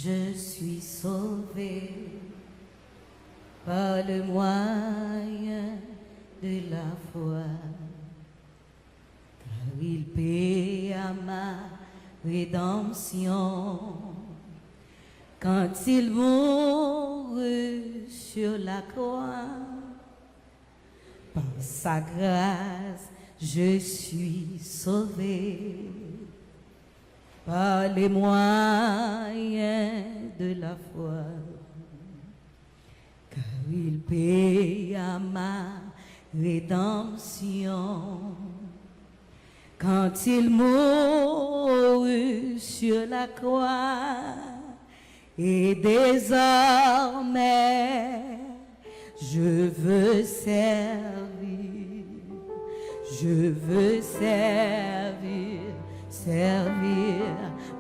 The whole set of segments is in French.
Je suis sauvé par le moyen de la foi, car il paie à ma rédemption. Quand il mourut sur la croix, par sa grâce, je suis sauvé. Par les moyens de la foi, car il paie à ma rédemption. Quand il mourut sur la croix, et désormais je veux servir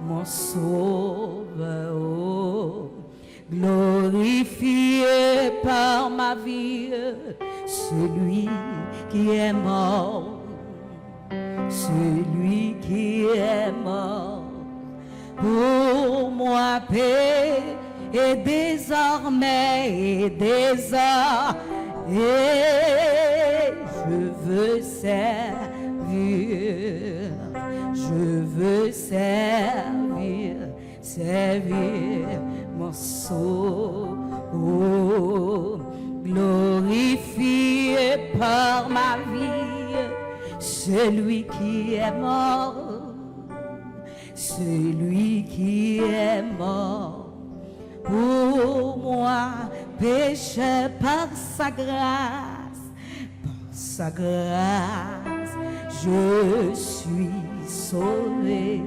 mon Sauveur, oh, glorifié par ma vie, celui qui est mort, pour moi paix, et désormais, je veux servir mon Sauveur, oh, glorifié par ma vie, celui qui est mort, pour moi, pécheur, par sa grâce, je suis sauvé.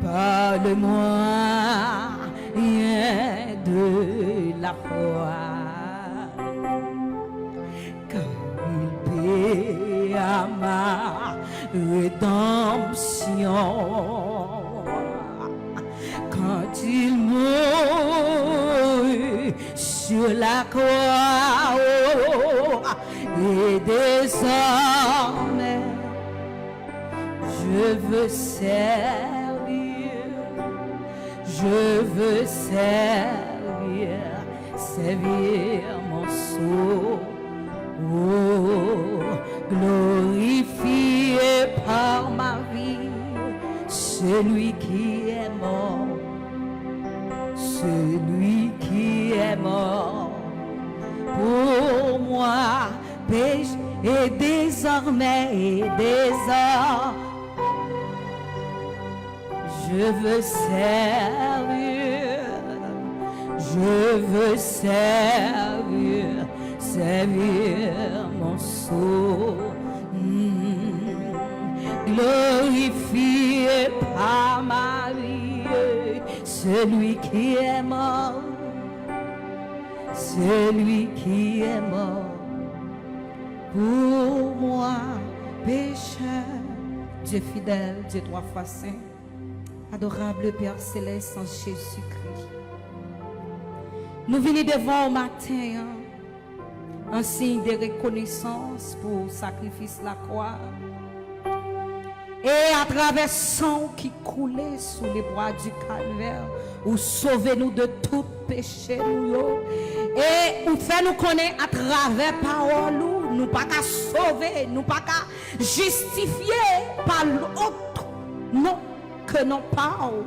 Par le moyen de la foi, car il paie à ma rédemption. Quand il mourut sur la croix, oh, et désormais je veux servir mon Sauveur, oh, glorifié par ma vie, celui qui est mort, pour moi, péché, et désormais, je veux servir mon Sauveur, glorifié par ma vie, celui qui est mort, pour moi, pécheur. Dieu fidèle, Dieu trois fois saint, adorable Père céleste en Jésus-Christ, nous venons devant au matin en signe de reconnaissance pour le sacrifice de la croix et à travers le sang qui coulait sous les bois du calvaire, ou sauvez-nous de tout péché et ou fait nous connaître à travers parole, nous pas qu'à sauver, nous pas qu'à justifier par l'autre non que non parle.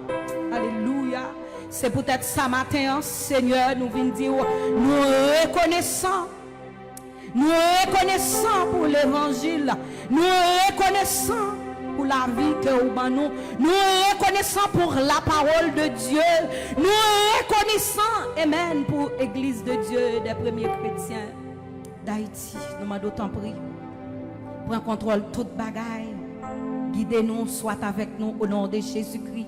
Alléluia. C'est peut-être ça matin, Seigneur, nous venons dire, nous reconnaissons pour l'évangile, nous reconnaissons pour la vie que nous avons, nous reconnaissons pour la parole de Dieu, nous reconnaissons, amen, pour l'église de Dieu des premiers chrétiens d'Haïti. Nous m'en d'autant prie, prends contrôle de toute bagaille, guidez-nous, soit avec nous au nom de Jésus-Christ.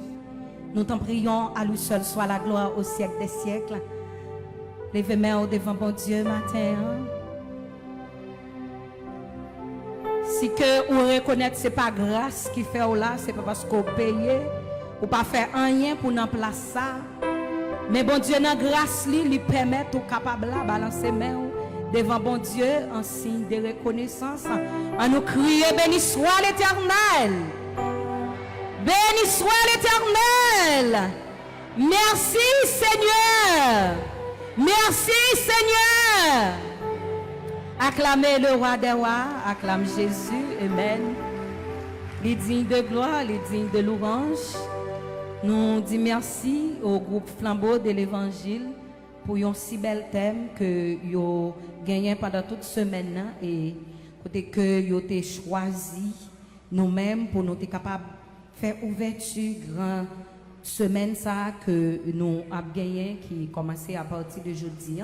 Nous t'en prions, à lui seul soit la gloire au siècle des siècles. Levez main au devant bon Dieu matin. Si que vous reconnaissez, ce n'est pas grâce qui fait là, ce n'est pas parce qu'on paye, ou pas faire rien pour nous placer ça. Mais bon Dieu, dans grâce, lui permet tout capable de balancer main devant bon Dieu en signe de reconnaissance. À nous crier, béni soit l'Éternel. Béni soit l'Éternel. Merci Seigneur. Merci Seigneur. Acclamez le roi des rois, acclame Jésus, amen. Les dignes de gloire, les dignes de louange. Nous disons merci au groupe Flambeau de l'Évangile pour un si bel thème que vous gagné pendant toute semaine et que vous avez choisi nous-mêmes pour nous être capables de faire ouverture grande semaine ça que nous avons gagné qui commencé à partir de jeudi.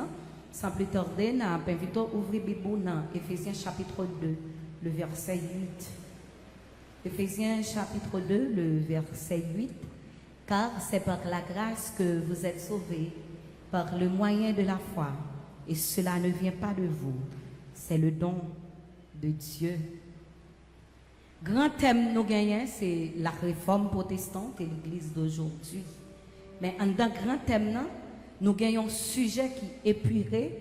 Sans plus tarder, nous invitons à ouvrir la Bible dans Éphésiens chapitre 2, le verset 8. Éphésiens chapitre 2, le verset 8. Car c'est par la grâce que vous êtes sauvés, par le moyen de la foi. Et cela ne vient pas de vous, c'est le don de Dieu. Grand thème nous gagnons, c'est la réforme protestante et l'église d'aujourd'hui. Mais en dans grand thème, nous gagnons un sujet qui est épuré.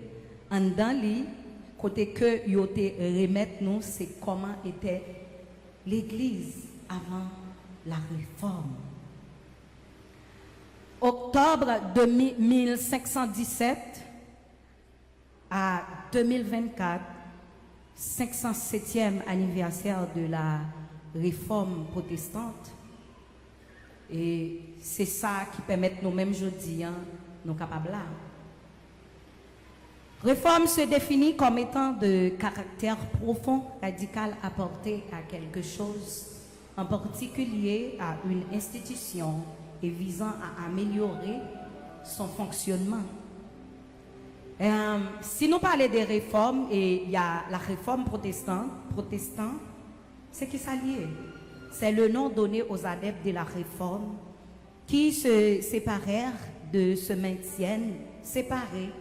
En dans les côté que nous remettre nous, c'est comment était l'église avant la réforme. Octobre de 1517 à 2024, 507e anniversaire de la réforme protestante. Et c'est ça qui permet nous-mêmes aujourd'hui, nous capables là. Réforme se définit comme étant de caractère profond, radical, apporté à quelque chose, en particulier à une institution, et visant à améliorer son fonctionnement. Si nous parlons des réformes, et il y a la réforme protestant, c'est qui ça lié? C'est le nom donné aux adeptes de la réforme qui se séparèrent, se maintiennent séparés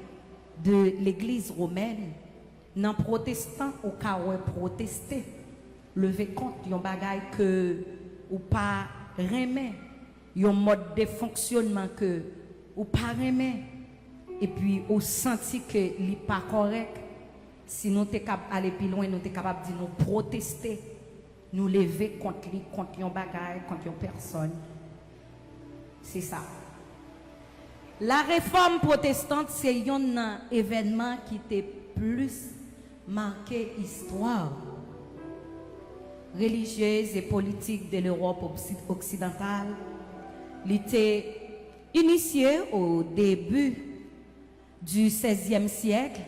de l'église romaine, non protestant au cas où protester, lever compte yon bagay que ou pas remet. Un mode de fonctionnement que ou pas aimé et puis au senti que n'est pas correct. Si nous sommes capables d'aller plus loin, nous sommes capables de nous protester, nous lever contre un bagage, contre une personne. C'est ça. La réforme protestante, c'est un événement qui était plus marqué histoire religieuse et politique de l'Europe occidentale. Il était initié au début du XVIe siècle.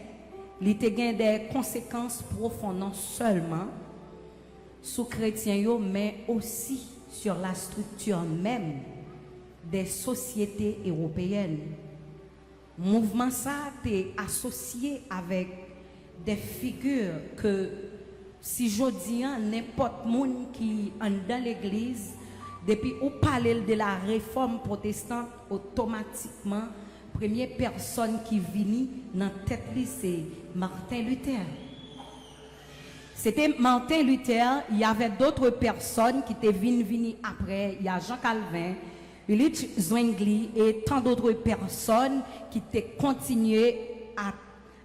Il était des conséquences profondes non seulement sur les chrétiens, mais aussi sur la structure même des sociétés européennes. Le mouvement ça est associé avec des figures que si je dis n'importe qui est dans l'église, depuis où parler de la réforme protestante, automatiquement, première personne qui vient dans la tête, c'est Martin Luther. C'était Martin Luther, il y avait d'autres personnes qui étaient venues après, il y a Jean Calvin, Ulrich Zwingli et tant d'autres personnes qui étaient continuées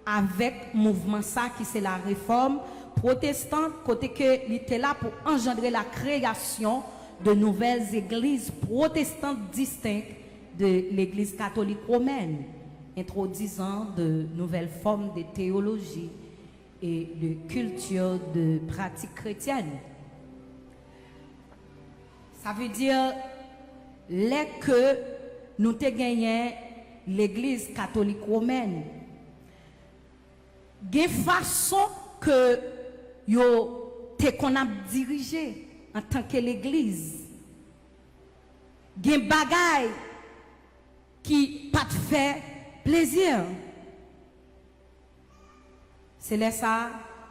avec le mouvement ça, qui c'est la réforme protestante, côté que il était là pour engendrer la création de nouvelles églises protestantes distinctes de l'église catholique romaine, introduisant de nouvelles formes de théologie et de culture de pratique chrétienne. Ça veut dire que nous avons gagné l'église catholique romaine, il y a une façon que qu'on a dirigé en tant que l'église. Il y a des bagailles qui pas te fait plaisir. C'est là ça,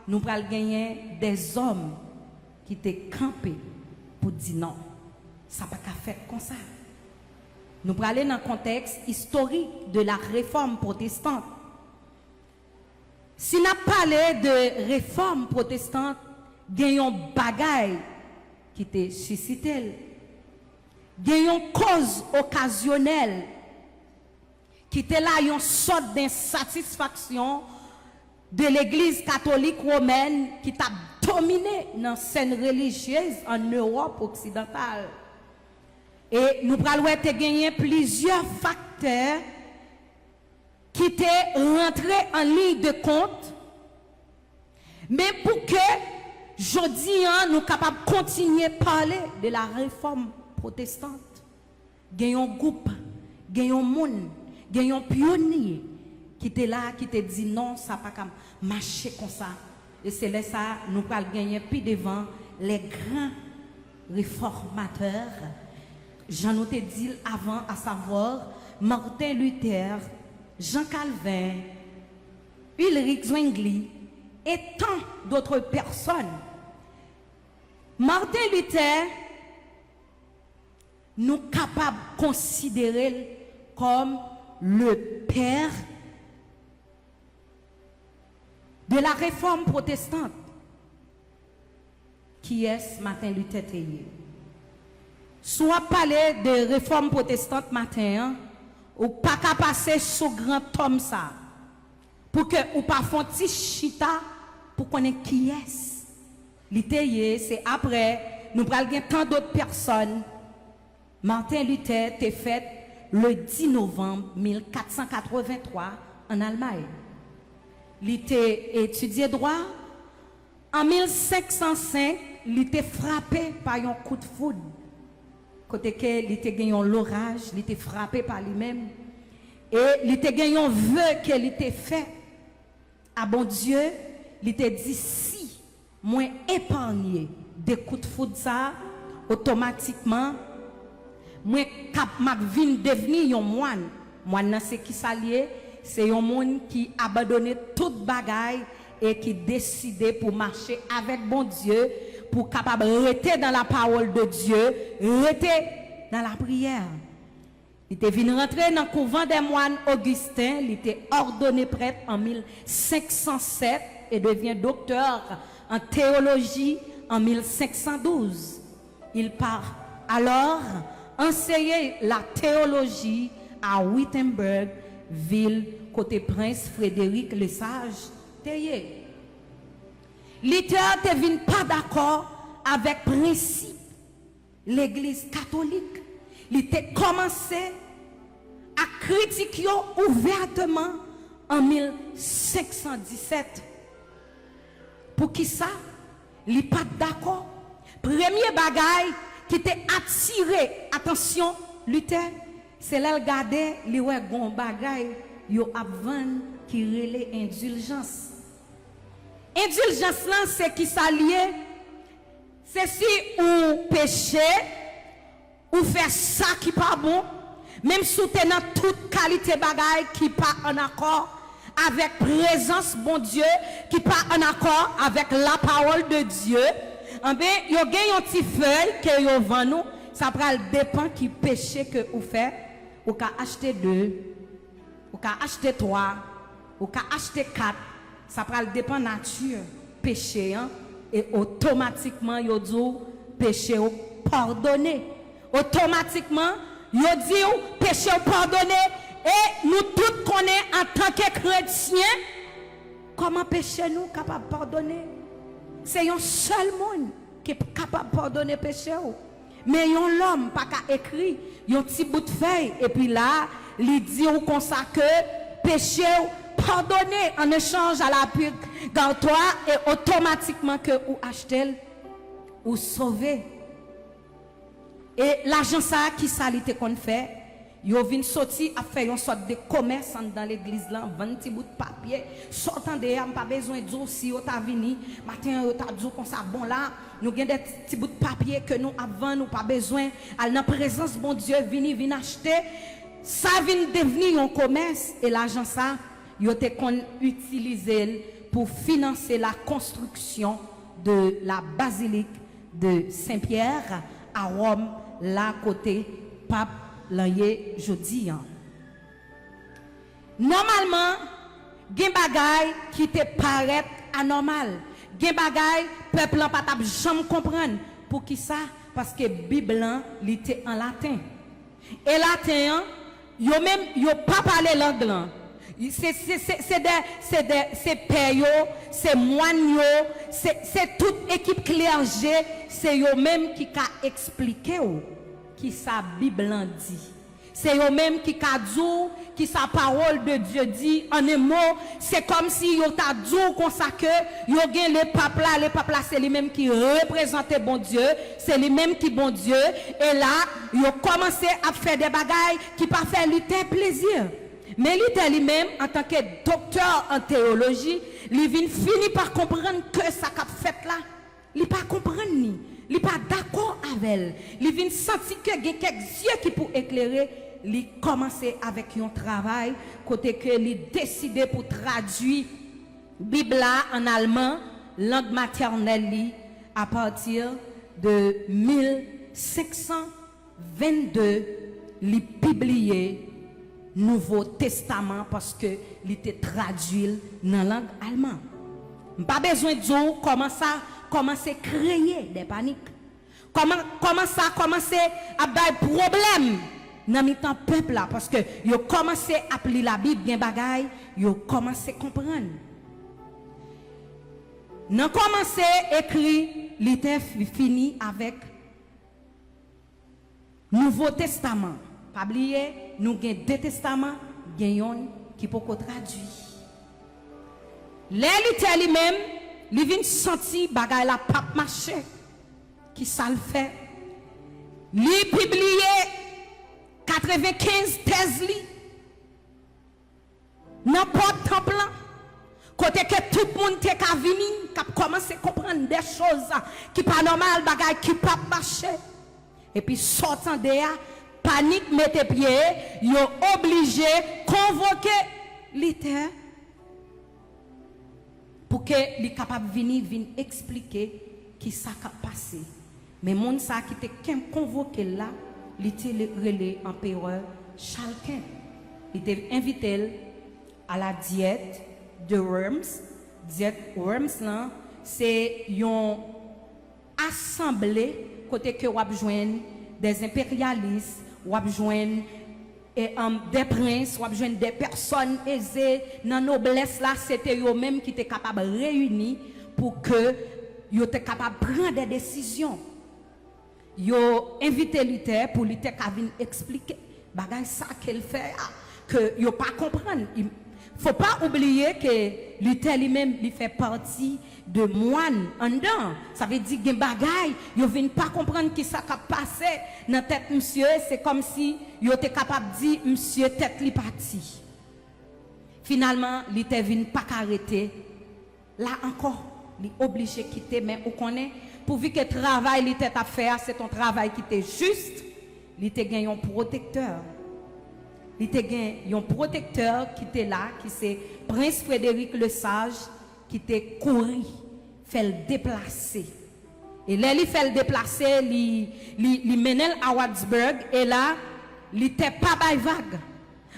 nous allons gagner des hommes qui étaient campés pour dire non, ça n'a pas qu'à faire comme ça. Nous allons aller dans le contexte historique de la réforme protestante. Si nous parlé de réforme protestante, il y a un bagaille qui était suscité. Il y a une cause occasionnelle qui était là, une sorte d'insatisfaction de l'église catholique romaine qui a dominé dans la scène religieuse en Europe occidentale. Et nous pral gagner plusieurs facteurs qui étaient rentrés en ligne de compte. Mais pour que aujourd'hui nous capables de continuer à parler de la réforme protestante, gagnons un groupe, gagnons un monde, gagnons un pionnier qui était là, qui te dit non, ça pas comme marcher comme ça. Et c'est là ça, nous allons gagner puis devant les grands réformateurs. J'en ai dit avant, à savoir Martin Luther, Jean Calvin, Ulrich Zwingli et tant d'autres personnes. Martin Luther, nous capables de considérer comme le père de la réforme protestante. Qui est Martin Luther Théier? Soit parler de réforme protestante matin, ou pas qu'à passer sous grand tome ça, pour que ou pas font petit chita pour connaître qui est. Luther, c'est après, nous prenons tant d'autres personnes. Martin Luther était fait le 10 novembre 1483 en Allemagne. Il était étudié droit. En 1505, il était frappé par un coup de foudre. Côté que il était gagné l'orage, il était frappé par lui-même. Et il était gagné un vœu qu'il était fait à bon Dieu. Il était dit si moi épargné des coups de foudre ça, automatiquement moi cap m'a vinn devenir un moine. Moine c'est qui s'allier, c'est un monde qui abandonné toute bagaille et qui décidait pour marcher avec bon Dieu, pour capable rester dans la parole de Dieu, rester dans la prière. Il était venu rentrer dans le couvent des moines Augustins, il était ordonné prêtre en 1507 et devient docteur en théologie en 1512. Il part alors enseigner la théologie à Wittenberg, ville côté prince Frédéric le Sage. Luther ne vient pas d'accord avec le principe l'Église catholique. Il a commencé à critiquer ouvertement en 1517. Pour qui ça? Il n'est pas d'accord. Premier bagaille qui t'a attiré, attention, Luther, c'est là qu'il regardait, il y a un bagaille, il y a avant qui relève indulgence. Indulgence là, c'est qui s'allie. C'est si ou péché, ou faire ça qui pas bon, même soutenant toute qualité bagaille qui pas en accord avec présence bon Dieu, qui pas en accord avec la parole de Dieu. En bien, yo gagne un petit feuille que yo vend nous, ça pral dépend qui péché que ou fait, ou ka acheter 2, ou ka acheter 3, ou ka acheter 4. Ça pral dépend nature péché hein, et automatiquement yo dit péché ou pardonné. Automatiquement yo dit péché ou pardonné et nous tous connaissons en tant que chrétiens comment péché nous capable de pardonner. C'est un seul monde qui est capable de pardonner péché ou. Mais yon l'homme pas qu'à écrit un petit bout de feuille et puis là il dit ou comme ça que péché ou pardonner en échange à la purgatoire et automatiquement que ou acheter ou sauver. Et l'argent ça qui salité qu'on fait, yo vinn sorti à faire une sorte de commerce dans l'église là, vendre petit bout de papier, sortant de pas besoin de dire si yo ta vini, matin yo ta dit comme ça bon là, nous gagne des petits bouts de papier que nous avant nous pas besoin, à la présence bon Dieu vinn acheter, ça vient devenir un commerce et l'argent ça yo te kon utilisé pour financer la construction de la basilique de Saint-Pierre à Rome, là côté pape l'année jeudi. Normalement, gen bagay qui te paraît anormal, gen bagay peuple n'a pas jamais comprendre pour qui ça parce que Bible li était en latin. Et latin yo même yo pas parler langue. C'est père, c'est moine, c'est toute équipe clergé, c'est eux même qui a expliqué qui sa Bible en dit. C'est eux-mêmes qui kadou, qui sa parole de Dieu dit en un mot, c'est comme si yo t'a dit comme ça que yo gen les papes là c'est lui-même qui représente bon Dieu, c'est lui-même qui bon Dieu et là yo commencé à faire des bagailles qui pas faire lui plaisir. Mais lui-même en tant que docteur en théologie, il vient finir par comprendre que ça qu'a fait là, il pas comprendre ni, il pas d'accord avec elle. Il vient sentir que il y a quelques yeux qui pour éclairer. Il commencé avec un travail côté que il décidé pour traduire Bible en allemand langue maternelle à partir de 1522 il publié Nouveau Testament parce que il était traduit dans langue allemande. Pas besoin de dire comment ça commencer à créer des paniques. Comment ça commencer à avoir des problèmes dans le peuple là parce que yo commencé à lire la Bible bien bagaille, yo commencé à comprendre. Nan commencé à écrire, l'été fini avec Nouveau Testament. Pas oublier, nous avons deux testaments, gagnons qui peut traduire. L'été lui-même, il vient sentir bagaille la pape marché qui ça le fait. Li publié 95 thèses li. N'importe temple côté que tout le monde te ka vini, ka commencer à comprendre des choses qui pas normal, bagay qui pas marcher. Et puis sortant de là, panique mette pied, yo obligé convoquer l'éther pour que li capable venir expliquer qui ça a passé. Mais moun ça qui te convoqué là, il était relé empereur Charles Quint. Il était invité à la diète de Worms. Diète Worms, c'est une assemblée côté que vous joindre des impérialistes, vous joindre des princes, vous joindre des personnes aisées dans la noblesse là, c'était eux-mêmes qui étaient capables de réunir pour que ils étaient capables de prendre des décisions. Yo invité Luther pour Luther venir expliquer bagay ça qu'elle fait que yo pas comprendre. Il faut pas oublier que Luther lui-même il fait partie de moine en dedans. Ça veut dire que bagay yo vinn pas comprendre qui ça a passé dans tête monsieur, c'est comme si yo était capable de dire monsieur tête li parti. Finalement, Luther vinn pas arrêter. Là encore, il est obligé de quitter mais on connaît pourvu que le travail il était à faire, c'est ton travail qui était juste, il était gagné un protecteur. Il était gagné un protecteur qui était là, qui c'est Prince Frédéric le Sage, qui était couru, fait le déplacer. Et là, il fait le déplacer, il menait à Wattsburg, et là, il n'était pas vague.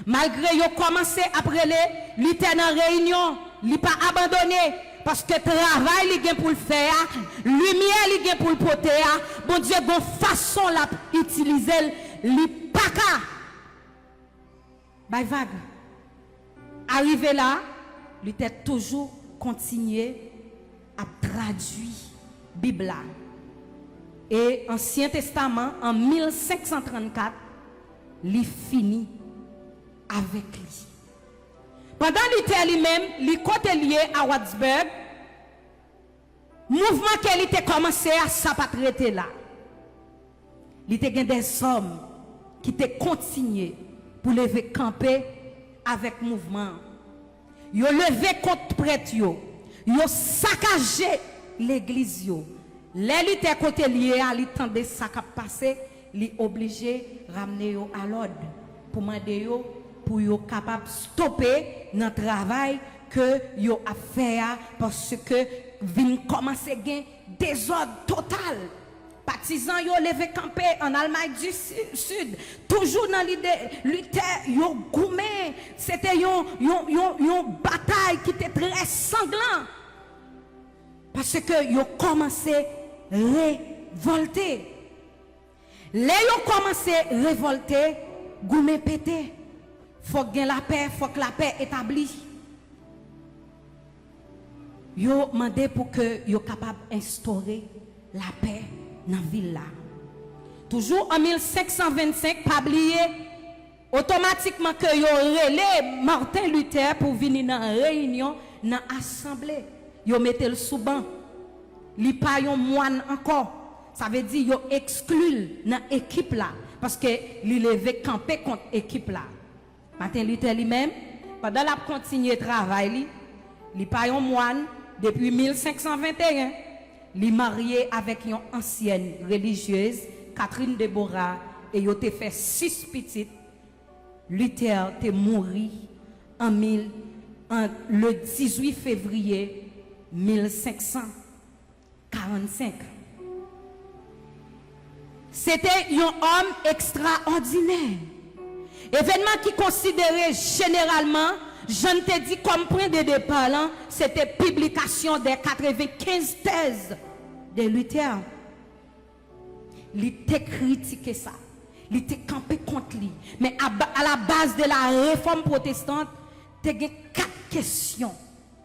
Malgré qu'il a commencé après il était en réunion, il n'a pas abandonné. Parce que travail, il y a pour le faire, lumière, il y a pour le porter, bon Dieu, bon façon la utiliser, il pas qu'à. Vague. Arrivé là, il était toujours continué à traduire la Bible. Et Ancien Testament, en 1534, il finit avec lui. Pendant l'été lui-même, il côté lié à Wattsburg, mouvement qu'il était commencé à s'appatriter là. Il était des hommes qui étaient continués pour lever camper avec mouvement. Ils ont levé contre prêtre, ils ont saccagé l'église. Les était côté lié à l'étendue ça qui a passé, ils sont obligés de ramener à l'ordre pour demander pour être capable de stopper notre travail que yo a fait parce que vient commencer à gagner désordre total. Partisans yo levé campé en Allemagne du Sud, toujours dans l'idée Luther yo goumé, c'était une bataille qui était très sanglante parce que yo commencé à révolter. Les yo commencé à révolter, goumé pété. Faut que la paix, faut que la paix établie. Yo demandé pour que yo capable d'instaurer la paix dans la ville là. Toujours en 1525, pas oublier, automatiquement que yo relé Martin Luther pour venir dans la réunion, dans l'assemblée. Yo mettez le sous banc. Li pa yon moine encore. Ça veut dire yo exclu dans l'équipe là. Parce que li levé camper contre l'équipe là. Martin Luther lui-même, pendant la continuer travail, li pa yon moine depuis 1521. Li marié avec une ancienne religieuse, Catherine de Bora, et yo te fait 6 petites. Luther te mouru le 18 février 1545. C'était un homme extraordinaire. Événement qui considéré généralement, je ne te dis comme point de départ, c'était publication des 95 thèses de Luther. Il était critiqué ça. Il était campé contre lui. Mais à la base de la réforme protestante, il y a 4 questions.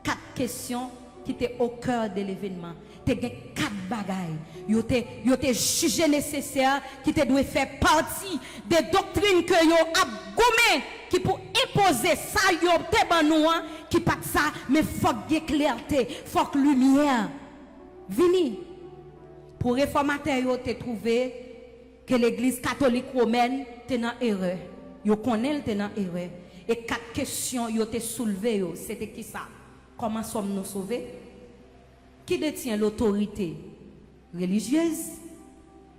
4 questions qui étaient au cœur de l'événement. Il y a 4 bagailles. Il était jugé nécessaire qui te doit faire partie des doctrines que yo a gommé qui pour imposer ça yo te banouan qui pas ça mais faut que clarté, faut que lumière. Vini pour réformateur yo te trouvé que l'église catholique romaine était dans erreur. Yo connaît était dans erreur et 4 questions yo te soulevé yo, c'était qui ça? Comment sommes-nous sauvés? Qui détient l'autorité religieuse?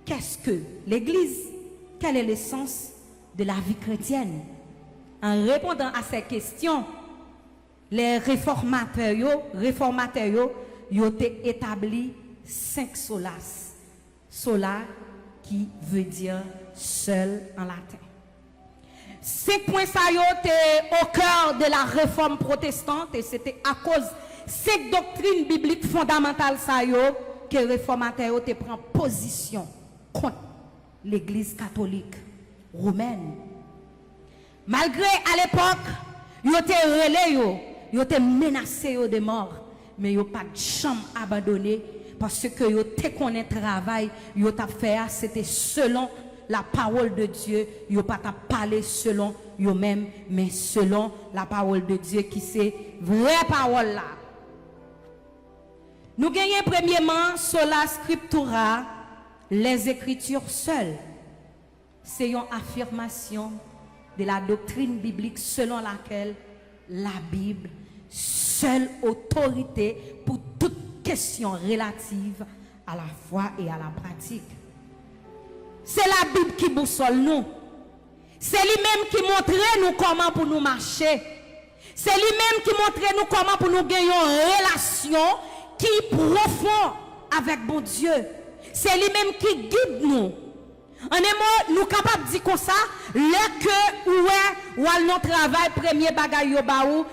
Qu'est-ce que l'Église? Quel est le sens de la vie chrétienne? En répondant à ces questions, les réformateurs ont établi 5 solas. Sola qui veut dire seul en latin. 5 points ça étaient au cœur de la réforme protestante et c'était à cause 5 doctrines bibliques fondamentales que les réformateurs te prend position contre l'église catholique romaine. Malgré à l'époque, ils étaient relais, ils étaient menacés de mort, mais ils n'ont pas de chambre abandonnée parce que ils étaient connaît travail, ils ont fait c'était selon la parole de Dieu, ils n'ont pas parlé selon eux-mêmes, mais selon la parole de Dieu qui c'est vraie parole là. Nous gagnons premièrement sola scriptura, les écritures seules. C'est une affirmation de la doctrine biblique selon laquelle la Bible, seule autorité pour toute question relative à la foi et à la pratique. C'est la Bible qui boussole nous. C'est lui-même qui montre nous comment pour nous marcher. C'est lui-même qui montre nous comment pour nous gagner une relation qui est profond avec bon Dieu. C'est lui-même qui guide nous. En un mot, nous sommes capables de dire comme ça, ou notre travail, premier bagage,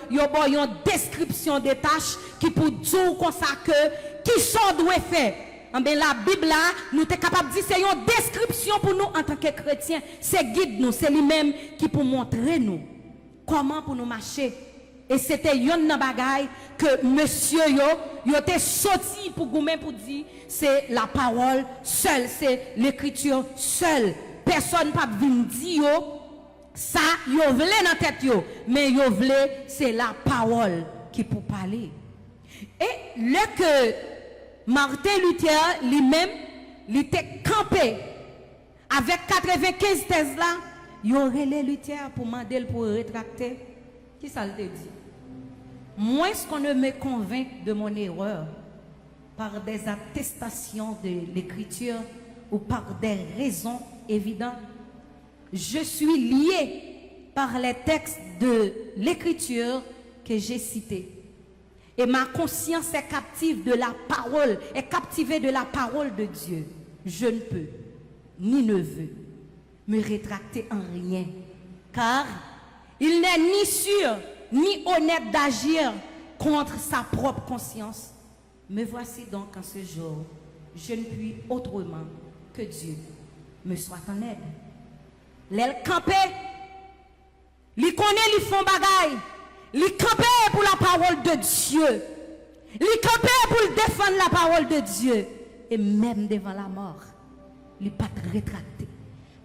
yo une description des tâches qui pour dire comme ça que qui sont doit faire. La Bible là, nous sommes capables de dire c'est une description pour nous en tant que chrétiens. C'est guide nous, c'est lui-même qui pour montrer nous comment pour nous marcher. Et c'était yon nan bagay que monsieur yo était sorti pour goumen pour dire c'est la parole seule, c'est l'écriture seule. Personne pas vinn dire yo ça yo vle dans tête yo, mais yo vle c'est la parole qui pour parler. Et le que Martin Luther lui-même il était campé avec 95 thèses là, yo relé Luther pour demander pour rétracter. Qui ça le dit? Moins qu'on ne me convainc de mon erreur par des attestations de l'écriture ou par des raisons évidentes, je suis lié par les textes de l'écriture que j'ai cités. Et ma conscience est captive de la parole, est captivée de la parole de Dieu. Je ne peux, ni ne veux, me rétracter en rien, car il n'est ni sûr ni honnête d'agir contre sa propre conscience. Me voici donc en ce jour, je ne puis autrement que Dieu me soit en aide. L'aile campé, li connaît, li font bagaille, li campé pour la parole de Dieu, li campé pour défendre la parole de Dieu, et même devant la mort, li pas rétracté.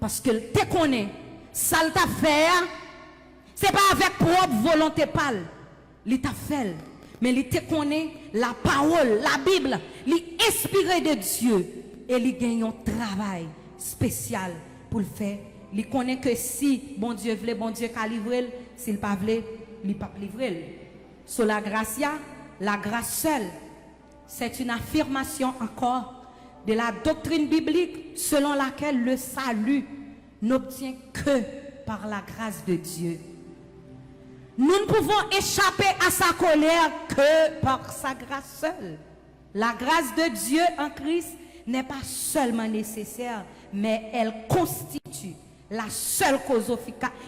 Parce que te connaît, ça le t'a fait, c'est pas avec propre volonté pâle. Il t'a fait, mais il te connaît la parole, la Bible, l'inspiré de Dieu. Et il gagne un travail spécial pour le faire. Il connaît que si bon Dieu voulait, bon Dieu qu'a livré, s'il pas voulait, il pas livré. Sur la grâce seule, c'est une affirmation encore de la doctrine biblique selon laquelle le salut n'obtient que par la grâce de Dieu. Nous ne pouvons échapper à sa colère que par sa grâce seule. La grâce de Dieu en Christ n'est pas seulement nécessaire, mais elle constitue la seule cause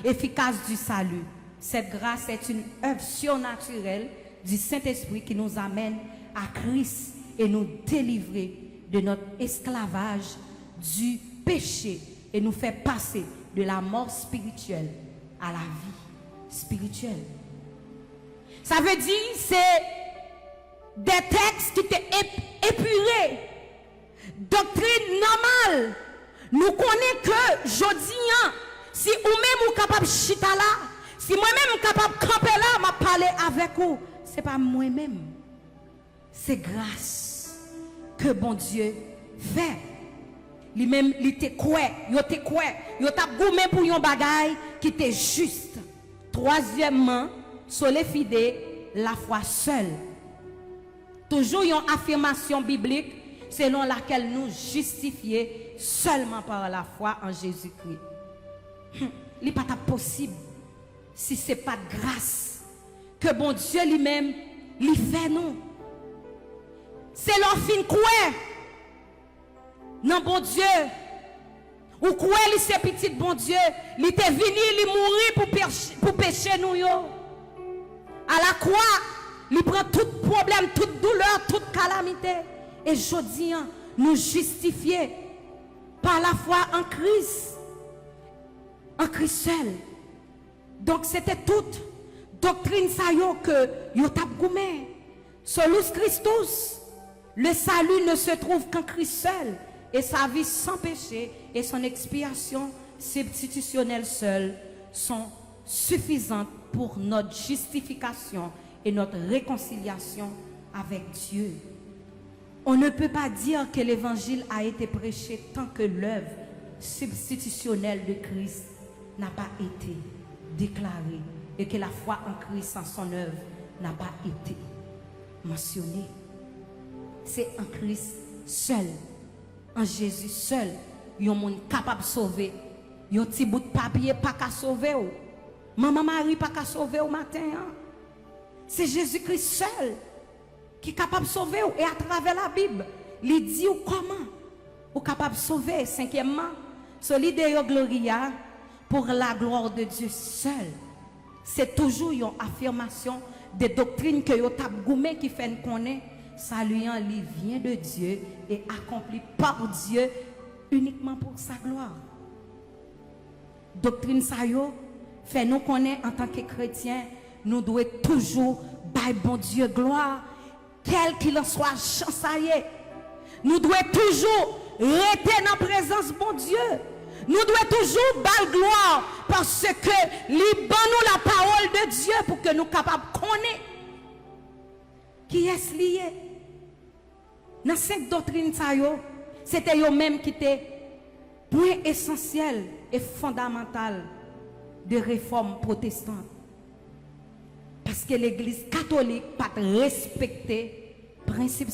efficace du salut. Cette grâce est une œuvre surnaturelle du Saint-Esprit qui nous amène à Christ et nous délivrer de notre esclavage du péché et nous fait passer de la mort spirituelle à la vie spirituelle. Ça veut dire c'est des textes qui étaient épurés, doctrine normale. Nous connaissons que jodi, si ou même ou capable chita là, si moi-même capable camper là, m'a parler avec vous, c'est pas moi-même. C'est grâce que bon Dieu fait. Lui-même, il te quoi, il t'a goumé pour yon bagay qui était juste. Troisièmement, solifide la foi seule. Toujours une affirmation biblique selon laquelle nous justifions seulement par la foi en Jésus-Christ. Il n'est pas possible si ce n'est pas de grâce que bon Dieu lui-même lui fait nous. C'est l'enfin quoi? Non, bon Dieu. Ou quoi, il c'est petit bon Dieu. Il était venu, il mourit pour pécher nous. Yo. À la croix, il prend tout problème, toute douleur, toute calamité. Et je dis, nous justifier par la foi en Christ. En Christ seul. Donc c'était toute doctrine ça yo que yo t'a goumé. Solus Christus. Le salut ne se trouve qu'en Christ seul. Et sa vie sans péché et son expiation substitutionnelle seule sont suffisantes pour notre justification et notre réconciliation avec Dieu. On ne peut pas dire que l'évangile a été prêché tant que l'œuvre substitutionnelle de Christ n'a pas été déclarée et que la foi en Christ en son œuvre n'a pas été mentionnée. C'est en Christ seul, en Jésus seul, yon monde capable de sauver. Yon petit bout de papier pas qu'à sauver. Maman Marie pas qu'à sauver au matin. Hein? C'est Jésus-Christ seul qui est capable de sauver. Et à travers la Bible, il dit comment ou capable de sauver. Cinquièmement, solideo gloria pour la gloire de Dieu seul. C'est toujours une affirmation des doctrines que yon tap goumé qui fait nous connaître. Saluant, il vient de Dieu et accompli par Dieu uniquement pour sa gloire. Doctrine ça yo fait nous connaître en tant que chrétiens, nous devons toujours bailler bon Dieu gloire, quel qu'il en soit chansaillé. Nous devons toujours rester dans la présence de bon Dieu. Nous devons toujours bailler gloire parce que nous la parole de Dieu pour que nous soyons capables de connaître qui est lié. Dans 5 doctrines, c'était eux-mêmes qui étaient point essentiel et fondamental de réforme protestante. Parce que l'église catholique n'a pas respecté le principe.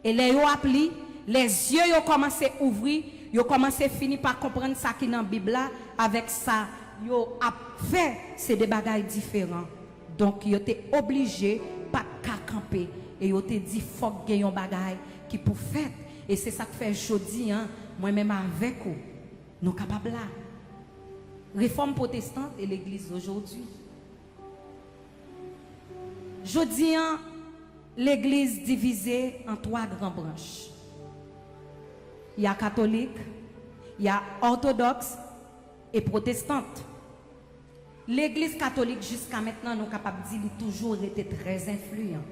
Et les yeux appelés, les yeux ont commencé à ouvrir, ils ont commencé à finir par comprendre ça qui est dans la Bible avec ça. Ils ont fait ces des bagages différents. Donc ils étaient obligés pas de camper. Et ils ont dit faut que y ait un bagage qui pour faire. Et c'est ça que fait aujourd'hui, moi-même avec vous, nous sommes capables là. Réforme protestante et l'église aujourd'hui. Aujourd'hui, l'église divisée en 3 grandes branches. Il y a catholique, il y a orthodoxe et protestante. L'église catholique jusqu'à maintenant, nous sommes capables de dire, a toujours été très influent.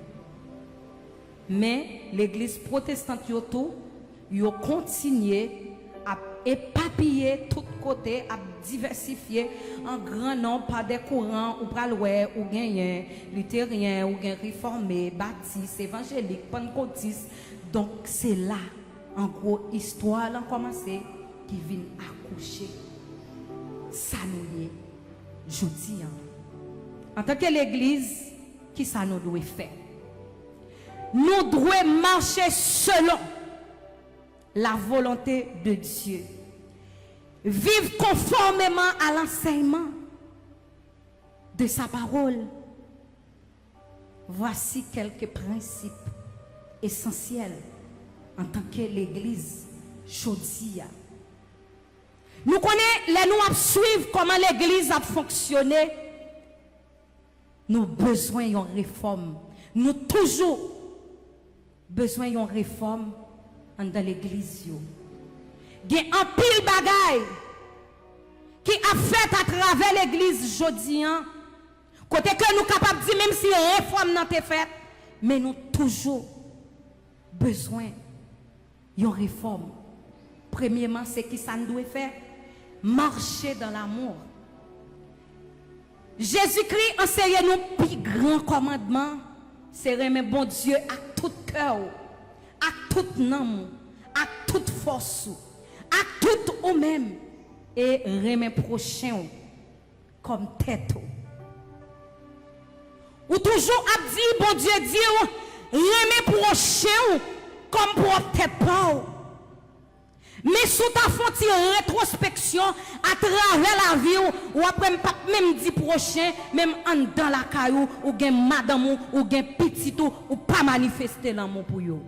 Mais l'église protestante, ils ont continué à éparpillé tout côté, à diversifier en grand nombre par des courants ou praloué ou gagnant, luthérien ou gagnant réformé, baptiste, évangélique, pentecôtiste. Donc c'est là, en gros, histoire a commencé qui vient accoucher. Ça nous est, je dis, en tant que l'église, qui ça nous doit faire? Nous devons marcher selon la volonté de Dieu. Vivre conformément à l'enseignement de sa parole. Voici quelques principes essentiels en tant que l'église Chodia. Nous connaissons, les nous suivre comment l'église a fonctionné. Nous avons besoin d'une réforme. Nous toujours besoin d'une réforme dans l'église. Il y a un pile bagaille qui a fait à travers l'église jodian. Côté que nous sommes capables de dire, même si la réforme n'a pas faite, mais nous toujours besoin d'une réforme. Premièrement, c'est qui ça nous doit faire? Marcher dans l'amour. Jésus-Christ enseigne nous plus grand commandement, c'est remettre bon Dieu à tout cœur, à toute âme, à toute force, à tout ou même, et remettre prochain comme tête. Ou toujours à dire, bon Dieu dit, remettre prochain comme pour tête. Mais sous ta fonte rétrospection à travers la vie, ou après même dit prochain, même en dans la caillou, ou gen madame ou gen petit ou pas manifester l'amour pour vous.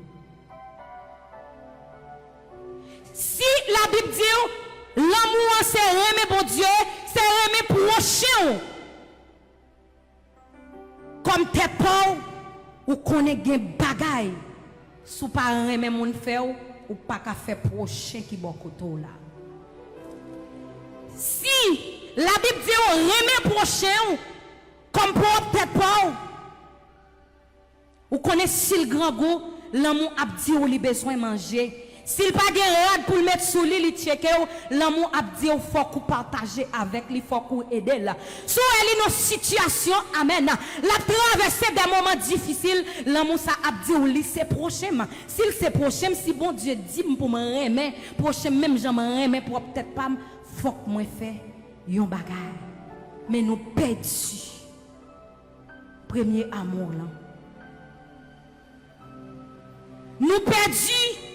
Si la Bible dit l'amour c'est aimer bon Dieu, c'est aimer prochain. Comme t'es pauvre, ou connaît gen bagay, sous pas aimer mon faire ou pas qu'à faire prochain qui bon côté là. Si la Bible dit remet prochain comme pour peut-être pas ou connaît si le grand goût l'amour a dit ou li besoin manger. S'il pas gen rad pour le mettre sous lui, il checker l'amour a dit ou faut qu'on partager avec lui, faut qu'on aider là. Soit elle est une situation, amen. La traverser des moments difficiles, l'amour ça a dit ou lui c'est prochain. S'il c'est prochain, si bon Dieu dit pour me remettre, prochain même j'en me remettre pour peut-être pas, faut que moi faire yon bagay. Mais nous perdus. Premier amour là. Nous perdus.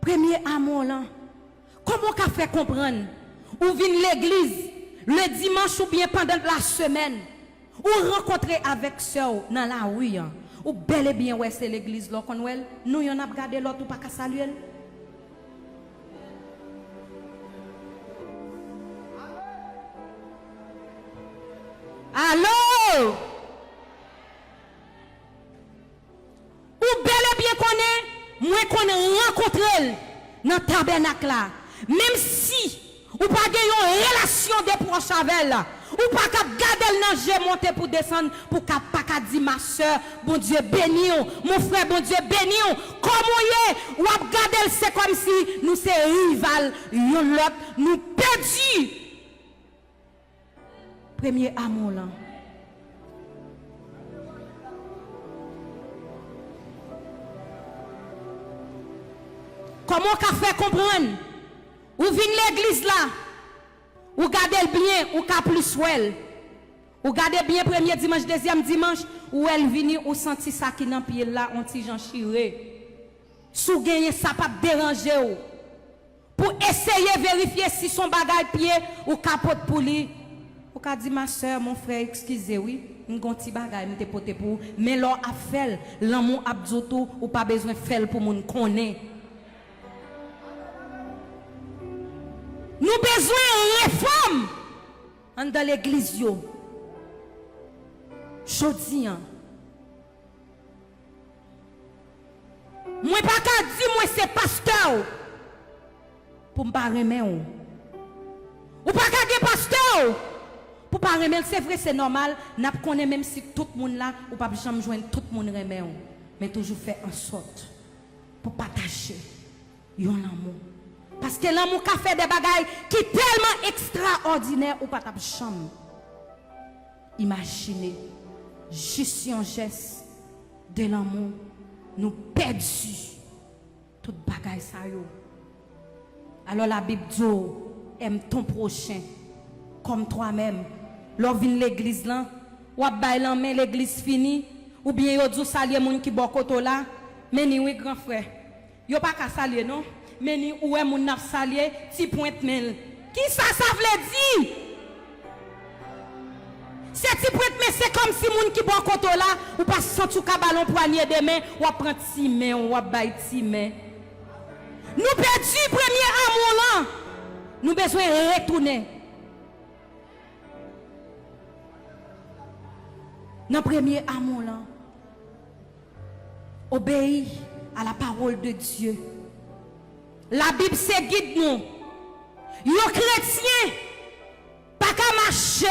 Premier amour là. Comment qu'a fait comprendre? Ou vient l'église le dimanche ou bien pendant la semaine, ou rencontrer avec sœur dans la rue, ou bel et bien ouais c'est l'église là qu'on elle, nous y en a regardé l'autre ou pas qu'à saluer. Allô? Ou bel et bien qu'on est, moi qu'on rencontré dans le tabernacle là, même si ou pas une relation de proche avec elle, ou pas qu'à garder le nager monter pour descendre, pour qu'à pas qu'à dire ma soeur, bon Dieu béni, mon frère, bon Dieu béni, comment ou à garder c'est comme si nous c'est rival, l'autre, nous perdus. Premier amour là. Comment qu'a fait comprendre? Ou vient l'église là, ou gardez bien, ou qu'a plus well. Ou gardez bien premier dimanche, deuxième dimanche, ou elle vient ou senti ça qui dans pied là, on ti Jean chiré. Sou gagner ça pas déranger ou. Pour essayer vérifier si son bagage pied ou capote pour lui. Ou qu'a dit ma soeur, mon frère, excusez oui, un petit bagage m'te poté pour, mais l'on a fait l'amour abdoto ou pas besoin faire pour moun connaît. Nous besoin de réforme dans l'église. Je dis, moi pas qu'à dire moi c'est pasteur pour me pas remettre. Ou pas qu'à dire pasteur pour pas remettre. C'est vrai, c'est normal. N'a pas connaît même si tout le monde là ou pas jamais joindre tout le monde remettre. Mais toujours faire en sorte pour partager un amour. Parce que l'amour a fait des bagailles qui sont tellement extraordinaires ou pas ta chambre. Imaginez, juste un geste de l'amour, nous perdons toute bagaille ça yo. Alors la Bible dit, aime ton prochain comme toi-même. Lorsque vient l'église là, ou bail la main l'église finie, ou bien yo dit saluer moun qui bon côté là, mais ni oui grand frère. Yo pas qu'à saluer non, mais ni oué moun n'a saluer, ti pointe main. Qui ça veut dire? C'est ti pointe mais c'est comme si moun qui bon côté là, ou pas sentir ka ballon poignée de main, ou prend ti main, ou bail ti main. Nous perdons premier amour là. Nous besoin de retourner. Dans premier amour là. Obéir à la parole de Dieu. La Bible c'est guide nous. Yo chrétien pas qu'à marcher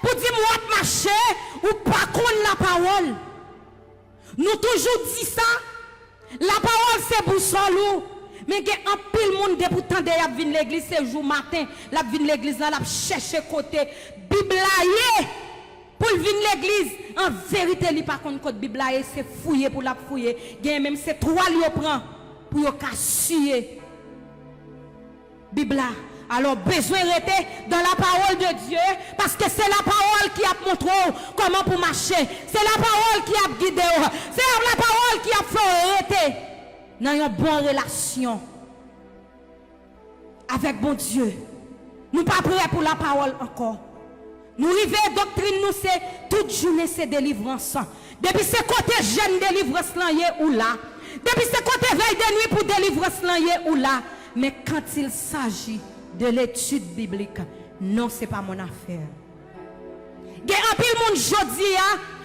pour dire moi marcher ou pas connaître la parole. Nous toujours dit ça. La parole c'est boussole. Mais il y a un pile monde de pourtant de y venir l'église ce jour matin, la vinn l'église là, la chercher côté Bible pour venir l'église. En vérité, li pas contre code Bible c'est fouiller pour la fouiller. Il y a même c'est trois li prend pour yo casser Bible. Alors besoin rester dans la parole de Dieu parce que c'est la parole qui a montré comment pour marcher. C'est la parole qui a guidé. C'est la parole qui a fait rester dans une bonne relation avec bon Dieu. Nous pas prêts pour la parole encore. Nous arrivons doctrine nous c'est toute journée c'est délivrance. Depuis ce côté jeune délivrance là ou là. Depuis ce côté veille de nuit pour délivrance là ou là. Mais quand il s'agit de l'étude biblique, non c'est pas mon affaire. Il y a un pile monde jodi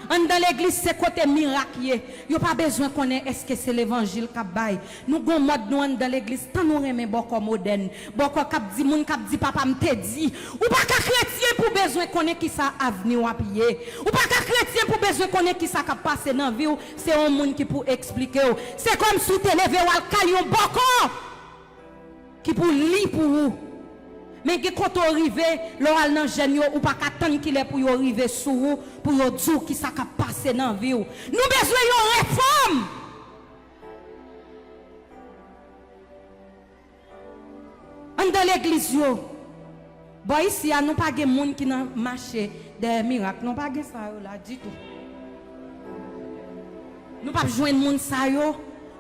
dans l'église c'est côté miracle. Il n'y a pas besoin qu'on ait est-ce que c'est l'évangile qui baille. Nous gon mode nous dans l'église tant nous remet beaucoup moderne. Beaucoup cap dit moun cap dit papa m'te dit. Ou pas qu'un chrétien pour besoin qu'on ait qui ça avenir à pied. Ou pas qu'un chrétien pour besoin qu'on ait qui ça qui passer dans vie c'est un monde qui pour expliquer. C'est comme si tu levé ou al calion beaucoup qui pour lire pour vous. Mais quand on arrive, l'oral nan jeune ou pas attendre qu'il est pour arriver sur vous pour dire qui ça a passé dans la vie. Nous besoin de réforme. Dans l'église, bon ici, nous pas de monde qui n'a marché des miracles. Nous pas de ça là du tout. Nous pas besoin de monde ça yo.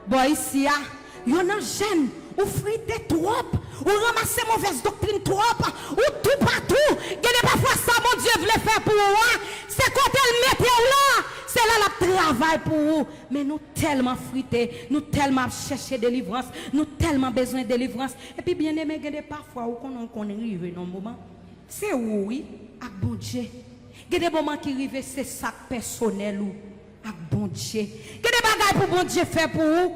Bon ici, yo nan jeune ou frite trop, ou ramasser mauvaise doctrine trop, ou tout partout. Gade parfois ça, mon Dieu voulait faire pour vous. C'est quand elle mette là, c'est là la travail pour vous. Mais nous tellement frités, nous tellement chercher délivrance, nous tellement besoin de délivrance. Et puis bien aimé, gade parfois où qu'on arrive dans un moment, c'est oui, avec bon Dieu. Gade moment qui arrive, c'est ça personnel ou avec bon Dieu. Gade bagay pour bon Dieu faire pour vous.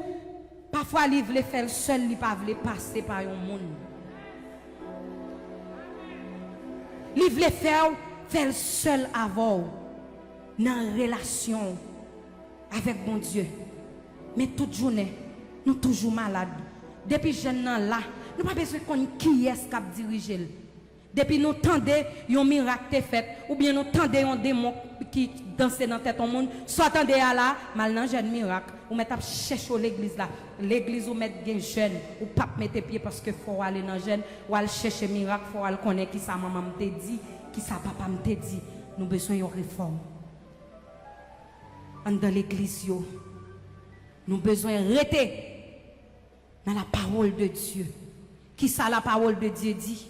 Parfois, il veut faire seul, il ne veut pas passer par un monde. Il veut faire seul avant, dans une relation avec bon Dieu. Mais toute journée, nous sommes toujours malades. Depuis jeune là, nous n'avons pas besoin de connaître qui est-ce qui a dirigé. Depuis nous tendons un miracle fait, ou bien nous tendons un démon qui danse dans tête au monde, soit tendez à là, mal dans un miracle, ou mettez chercher l'église là. L'église ou mettre des jeunes, ou pas mettre pied parce que faut aller dans jeune, ou aller chercher miracle, faut aller connaître qui ça maman me dit, qui ça papa me dit. Nous besoin de réforme. Dans l'église nous besoin de rester dans la parole de Dieu. Qui ça la parole de Dieu dit?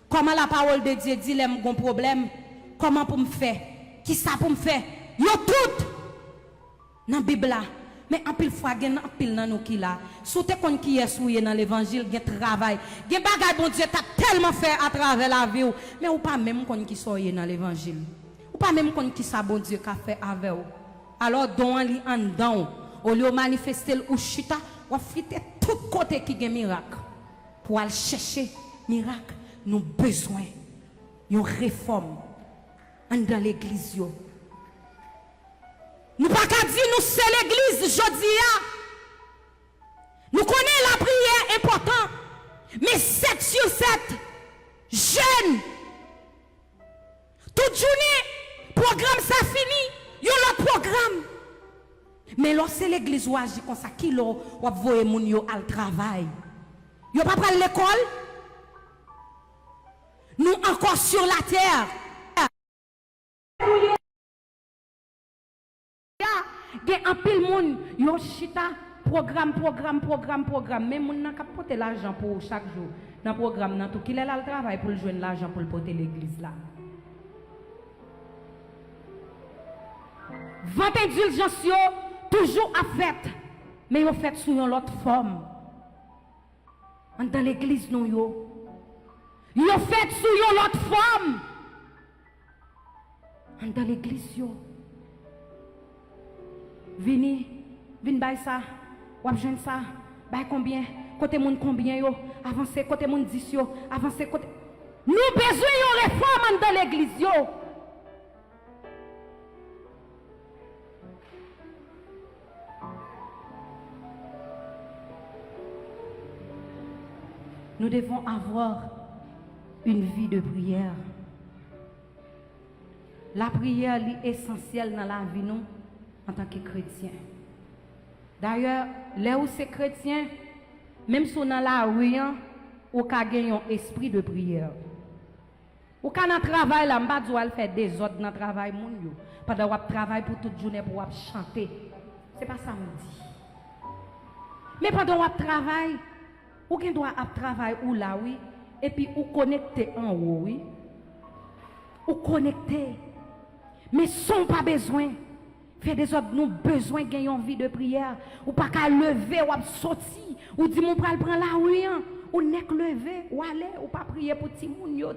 Comment la parole de Dieu dit, l'aime un problème? Comment pour me faire? Qui ça pour me faire? Yo tout dans la Bible là. Mais en pile fois, il y a un pile dans nous qui là. Si tu connais qui est souillé dans l'évangile, il y a travail. Il y a des bagages bon Dieu t'a tellement fait à travers la vie. Mais ou pas même connais qui souillé dans l'évangile. Ou pas même connais qui ça bon Dieu qu'a fait avec vous. Alors, dans li en dedans, au lieu de manifester ou chita, ou friter tout côté qui est miracle. Pour aller chercher miracle, nous avons besoin d'une réforme dans l'église. Nous ne pouvons pas dire nous c'est l'église aujourd'hui. Nous connaissons la prière importante. Mais 7 sur 7, jeunes, toute journée, programme ça fini, il y a l'autre programme. Mais lorsque l'église ou agit comme ça, qui l'a voyé moun yo al travail? Yo pas prendre l'école? Nous encore sur la terre. Il y a un pile moun, yo chita programme. Mais moun n'a pas porter l'argent pour chaque jour. Dans le programme, dans tout, qu'il est là le travail pour joindre l'argent pour le porter l'église là. Vente indulgence toujours à fait, mais yo fait sous une autre forme. Dans l'église nous yo fait sous une autre forme. Dans l'église yo. Vini bay ça, ou jeune ça, bay combien, côté moun combien yo, avancer côté moun 10 yo, avancer côté. Nous besoin de réforme dans l'église yo. Nous devons avoir une vie de prière. La prière est essentielle dans la vie nous en tant que chrétiens. D'ailleurs, là où c'est chrétien, même si on a la rue, on a gagné un esprit de prière. Ou quand on travaille là, on doit faire des ordres dans le travail. Pendant qu'on travaille pour toute journée pour chanter. Ce n'est pas ça me dit. Mais pendant qu'on travaille, ou qu'on doit travailler ou là, oui, et puis ou connecter en haut, oui. Ou connecter. Mais sans pas besoin. Faire des ordres, nous besoin de gagner une vie de prière. Ou pas qu'à lever, ou à sortir, ou dire mon pral prend la rue, ou n'est que lever, ou aller, ou pas prier pour Timounio,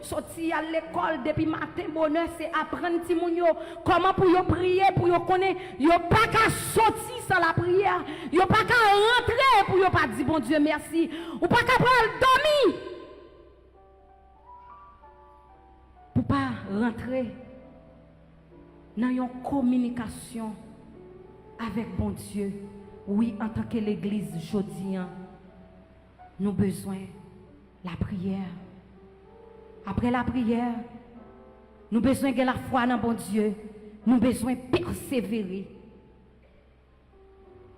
sortir à l'école depuis matin, bonheur, c'est apprendre Timounio, comment pour yo prier, pour yo connaître, yo pas qu'à sortir sans la prière, yo pas qu'à rentrer pour yo pas dire bon Dieu merci, ou pas qu'à prendre dormir, pour pas rentrer dans une communication avec bon Dieu. Oui, en tant que l'église aujourd'hui, nous avons besoin de la prière. Après la prière, nous avons besoin de la foi dans bon Dieu. Nous avons besoin de persévérer.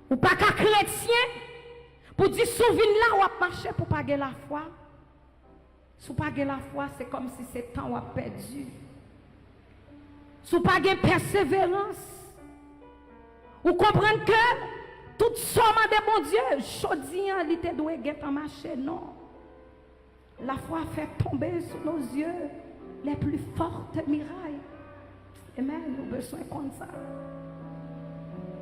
Ou pas qu'un chrétien, pour dire souvenir là, ou à marcher pour pas gagner la foi. Si vous pas gagner la foi, c'est comme si c'est temps ou à perdu. Si vous pas gagner persévérance, vous comprenez que tout somme de bon Dieu, chaudian, il te doit être en marché, non. La foi fait tomber sur nos yeux les plus fortes mirailles. Amen, nous avons besoin comme ça.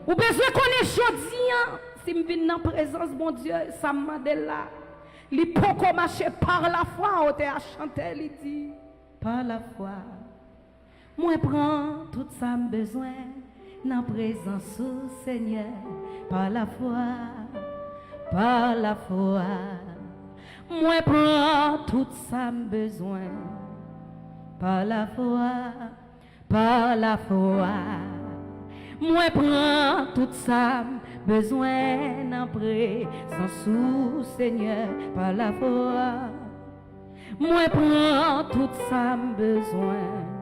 Nous avons besoin qu'on est chaudian. Si je viens dans la présence de mon Dieu, ça m'a dit là. Il peut marcher par la foi, on t'a chanté, il dit, par la foi. Moi, prends tout ça besoin dans la présence du Seigneur. Par la foi, par la foi. Moi, prends tout ça besoin. Par la foi, par la foi. Moi, prends tout ça besoin dans la présence du Seigneur. Par la foi. Moi, prends tout ça besoin.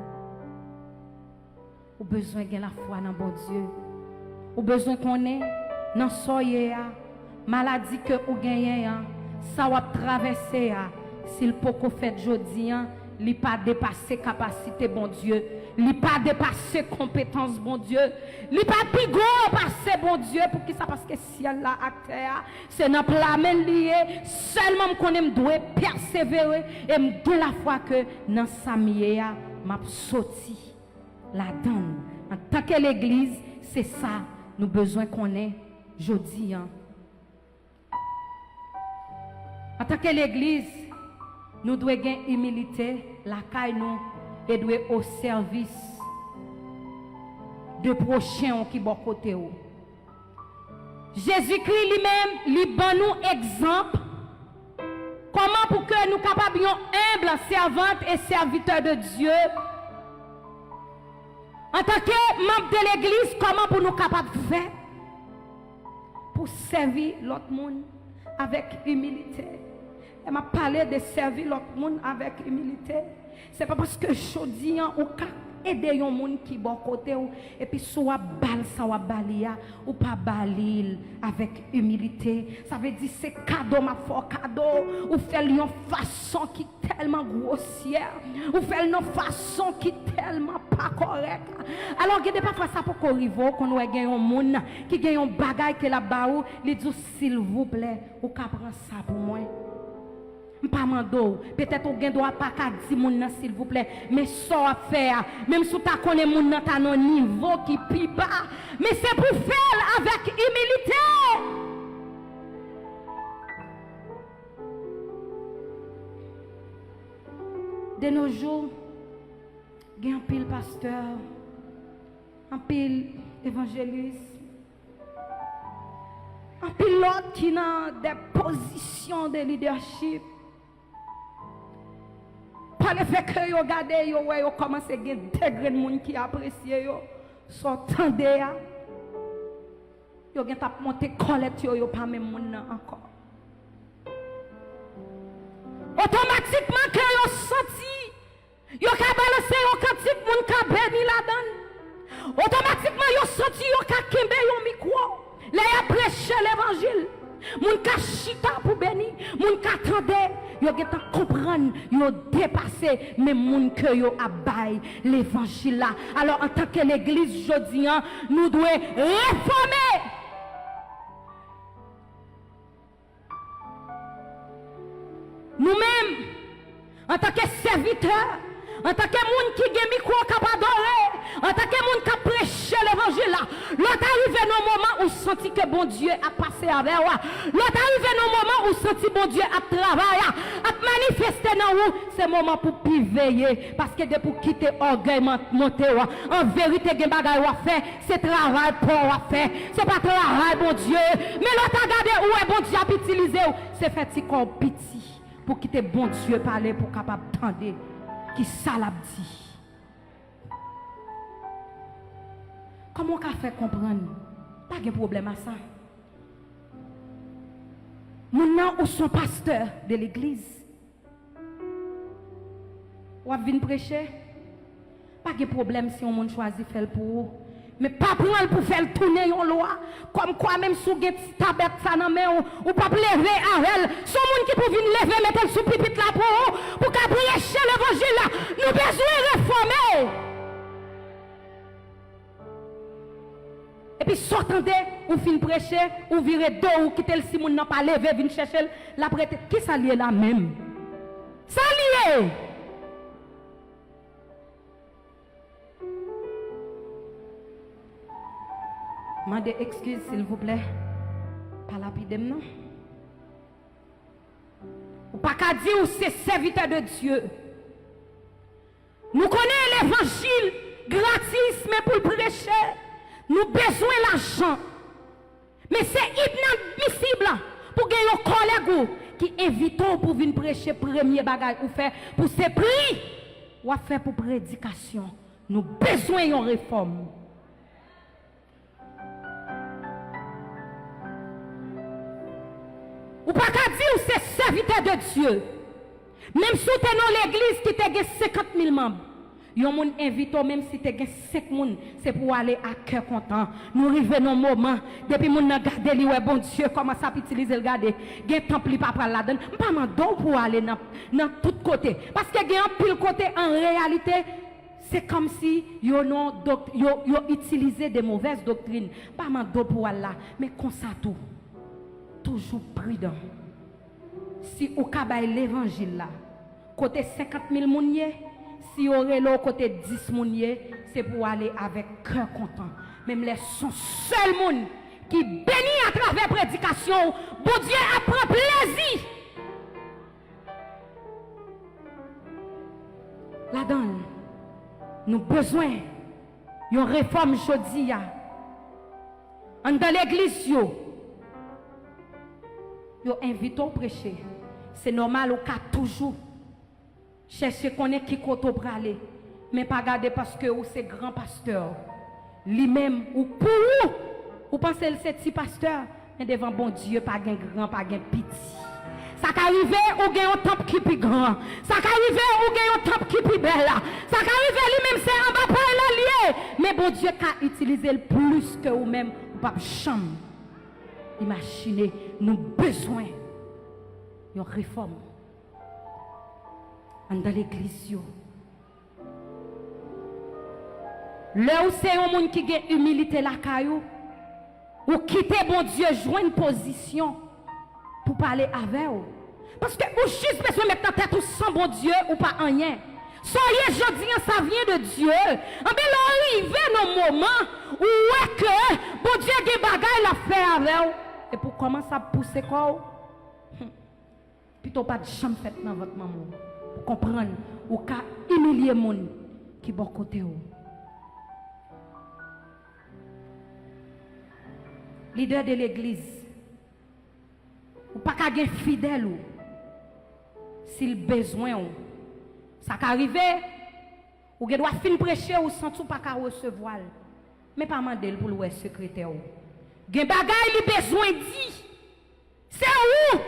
Ou besoin de la foi dans bon Dieu. Ou besoin qu'on ait dans soyez maladie que ou gagnez ça va traverser s'il peut qu'on fait jodi il pas dépasser capacité bon Dieu, il pas dépasser compétence bon Dieu, il pas plus gros passer bon Dieu pour qui ça parce que ciel là à terre c'est dans la lié seulement qu'on aime doit persévérer et me de la foi que dans sa mié m'a sorti la donne en tant que l'église c'est ça nous besoin qu'on ait jeudi. En tant que l'église, nous devons gagner humilité, la caille nous, et devons au service de prochains qui sont côté. Jésus-Christ lui-même, lui donne nous exemple. Comment pour que nous capables humbles, servantes et serviteurs de Dieu. En tant que membre de l'église, comment pour nous capables de faire pour servir l'autre monde avec humilité, Elle m'a parlé de servir l'autre monde avec humilité. C'est pas parce que je dis ou aider un monde qui bon côté et puis soit bal ça ou balia ou pas balil avec humilité. Ça veut dire c'est cadeau ma fort cadeau ou faire une façon qui tellement grossière ou faire une façon qui tellement pas correcte. Alors il y a parfois ça pour qu'on rive qu'on ait gagné un monde qui gagne un bagage que la baou lui dit s'il vous plaît ou ka prend ça pour moi. Pas mando, peut-être au gain doit pas qu'à dire moun s'il vous plaît, mais ça à faire, même si tu connais moun dans ton niveau qui pi bas, mais c'est pour faire avec humilité. De nos jours, il y a un pile pasteur, un pile évangéliste, un pilote qui a des positions de leadership. Par le fait que vous regardez, vous commencez à gagner des degrés de monde qui apprécient, vous entendez, vous avez monté collecte, vous pas même monde encore. Automatiquement, que vous senti, vous avez balancé un cantique, vous avez béni la donne. Automatiquement, vous senti, vous avez kembe un micro. Là, vous prêché l'évangile. Moun ka chita pour bénir, moun ka tande, yo gen ta comprendre, yo dépasser même moun que yo abay l'évangile là. Alors en tant que l'église jodi nous devons réformer. Nous-mêmes en tant que serviteurs, en tant que moun qui gen micro capable adorer, en tant que moun qui prêcher l'évangile là, l'autre arrive dans moment où senti que bon Dieu a passé avec moi. L'autre arrive dans moment où senti bon Dieu a travaillé, a manifesté dans vous, c'est moment pour veiller parce que de pour quitter orgueil monter en vérité gen bagay ou faire, c'est travail pour ou faire. C'est pas travail bon Dieu, mais l'autre regarder où est bon Dieu a utilisé, c'est fait petit corps petit pour quitter bon Dieu parler pour capable tendre qui ça l'a dit. Comment on fait comprendre? Pas de problème à ça. Maintenant, où sont pasteurs de l'église? Ou venir prêcher? Pas de problème si on choisit faire pour vous. Mais pas prendre pour faire tourner une loi. Comme quoi, même si vous avez tabette ça dans main ou pas lever à elle. Son monde qui peut venir lever, mettre sous pipite là pour qu'à prêcher l'évangile là. Nous besoin de réformer. Et puis, sortez, ou fin prêcher, ou virez dos, ou quittez le simon, n'a pas levé, venir chercher, la prête. Qui ça lié là même? Ça lié! Mandez excuse, s'il vous plaît. Pas lapide, non? Ou pas qu'à dire ou c'est serviteur de Dieu. Nous connaissons l'évangile gratis, mais pour le prêcher. Nous besoin l'argent. Mais c'est inadmissible pour gagner un collègue qui invite pour venir prêcher premier bagage ou faire pour ses prix ou faire pour prédication. Nous besoin d'une réforme. Ou pas qu'à dire c'est serviteur de Dieu. Même si tu es dans l'église qui a 50 000 membres. Yon moun invite même si tu as 5 moun, c'est pour aller à cœur content. Nous arrivons dans un moment, depuis moun nan gade li, ouais bon Dieu, comment ça peut utiliser le garder. Gen temple li pa pral la donne, pas mandon pour aller dans tout côté. Parce que gen un pile côté en réalité, c'est comme si yo utilisé des mauvaises doctrines. Pas mandon pour aller là, mais comme ça tout. Toujours prudent. Si ou kabay l'évangile là, côté 50 000 mounier, si vous avez le côté 10 mounier, c'est pour aller avec cœur content. Même les son seul monde qui bénit à travers la prédication, bon Dieu apprend plaisir. Là-dedans, nous avons besoin d'une réforme aujourd'hui. Dans l'église, nous invitons à prêcher. C'est normal, au cas toujours. Cherchez qu'on est qui côté pour aller. Mais pas garder parce que c'est grand pasteur. Lui-même, ou pour vous pensez que c'est petit pasteur. Mais devant bon Dieu, pas un grand, pas un petit. Ça qu'arrive ou gagne un temple qui plus grand. Ça qu'arrive ou gagne un temple qui plus belle. Ça qu'arrive lui-même c'est en bas pour l'allié. Mais bon Dieu qu'a utilisé le plus que ou même ou pas chambre. Imaginez, nous besoin d'une réforme dans l'église. Là où c'est un monde qui a humilité la caillou, ou quitter bon Dieu, joindre une position pour parler avec vous. Parce que vous juste besoin de mettre en tête ou sans bon Dieu ou pas rien. Soyez jeudi, ça vient de Dieu. En bien, l'arrivé dans moment où est que bon Dieu a des bagailles à faire avec vous. Et pour commencer à pousser quoi? Plutôt pas de chambre faite dans votre maman. Pour comprendre, ou qu'à humilier les gens qui sont à côté. Leader de l'église, ou pas qu'à être fidèle, s'il besoin, ça qu'arrive, ou doit fin prêcher ou sans tout pas qu'à recevoir, mais pas demander pour le secrétaire. Gen bagay li besoin dit. C'est où?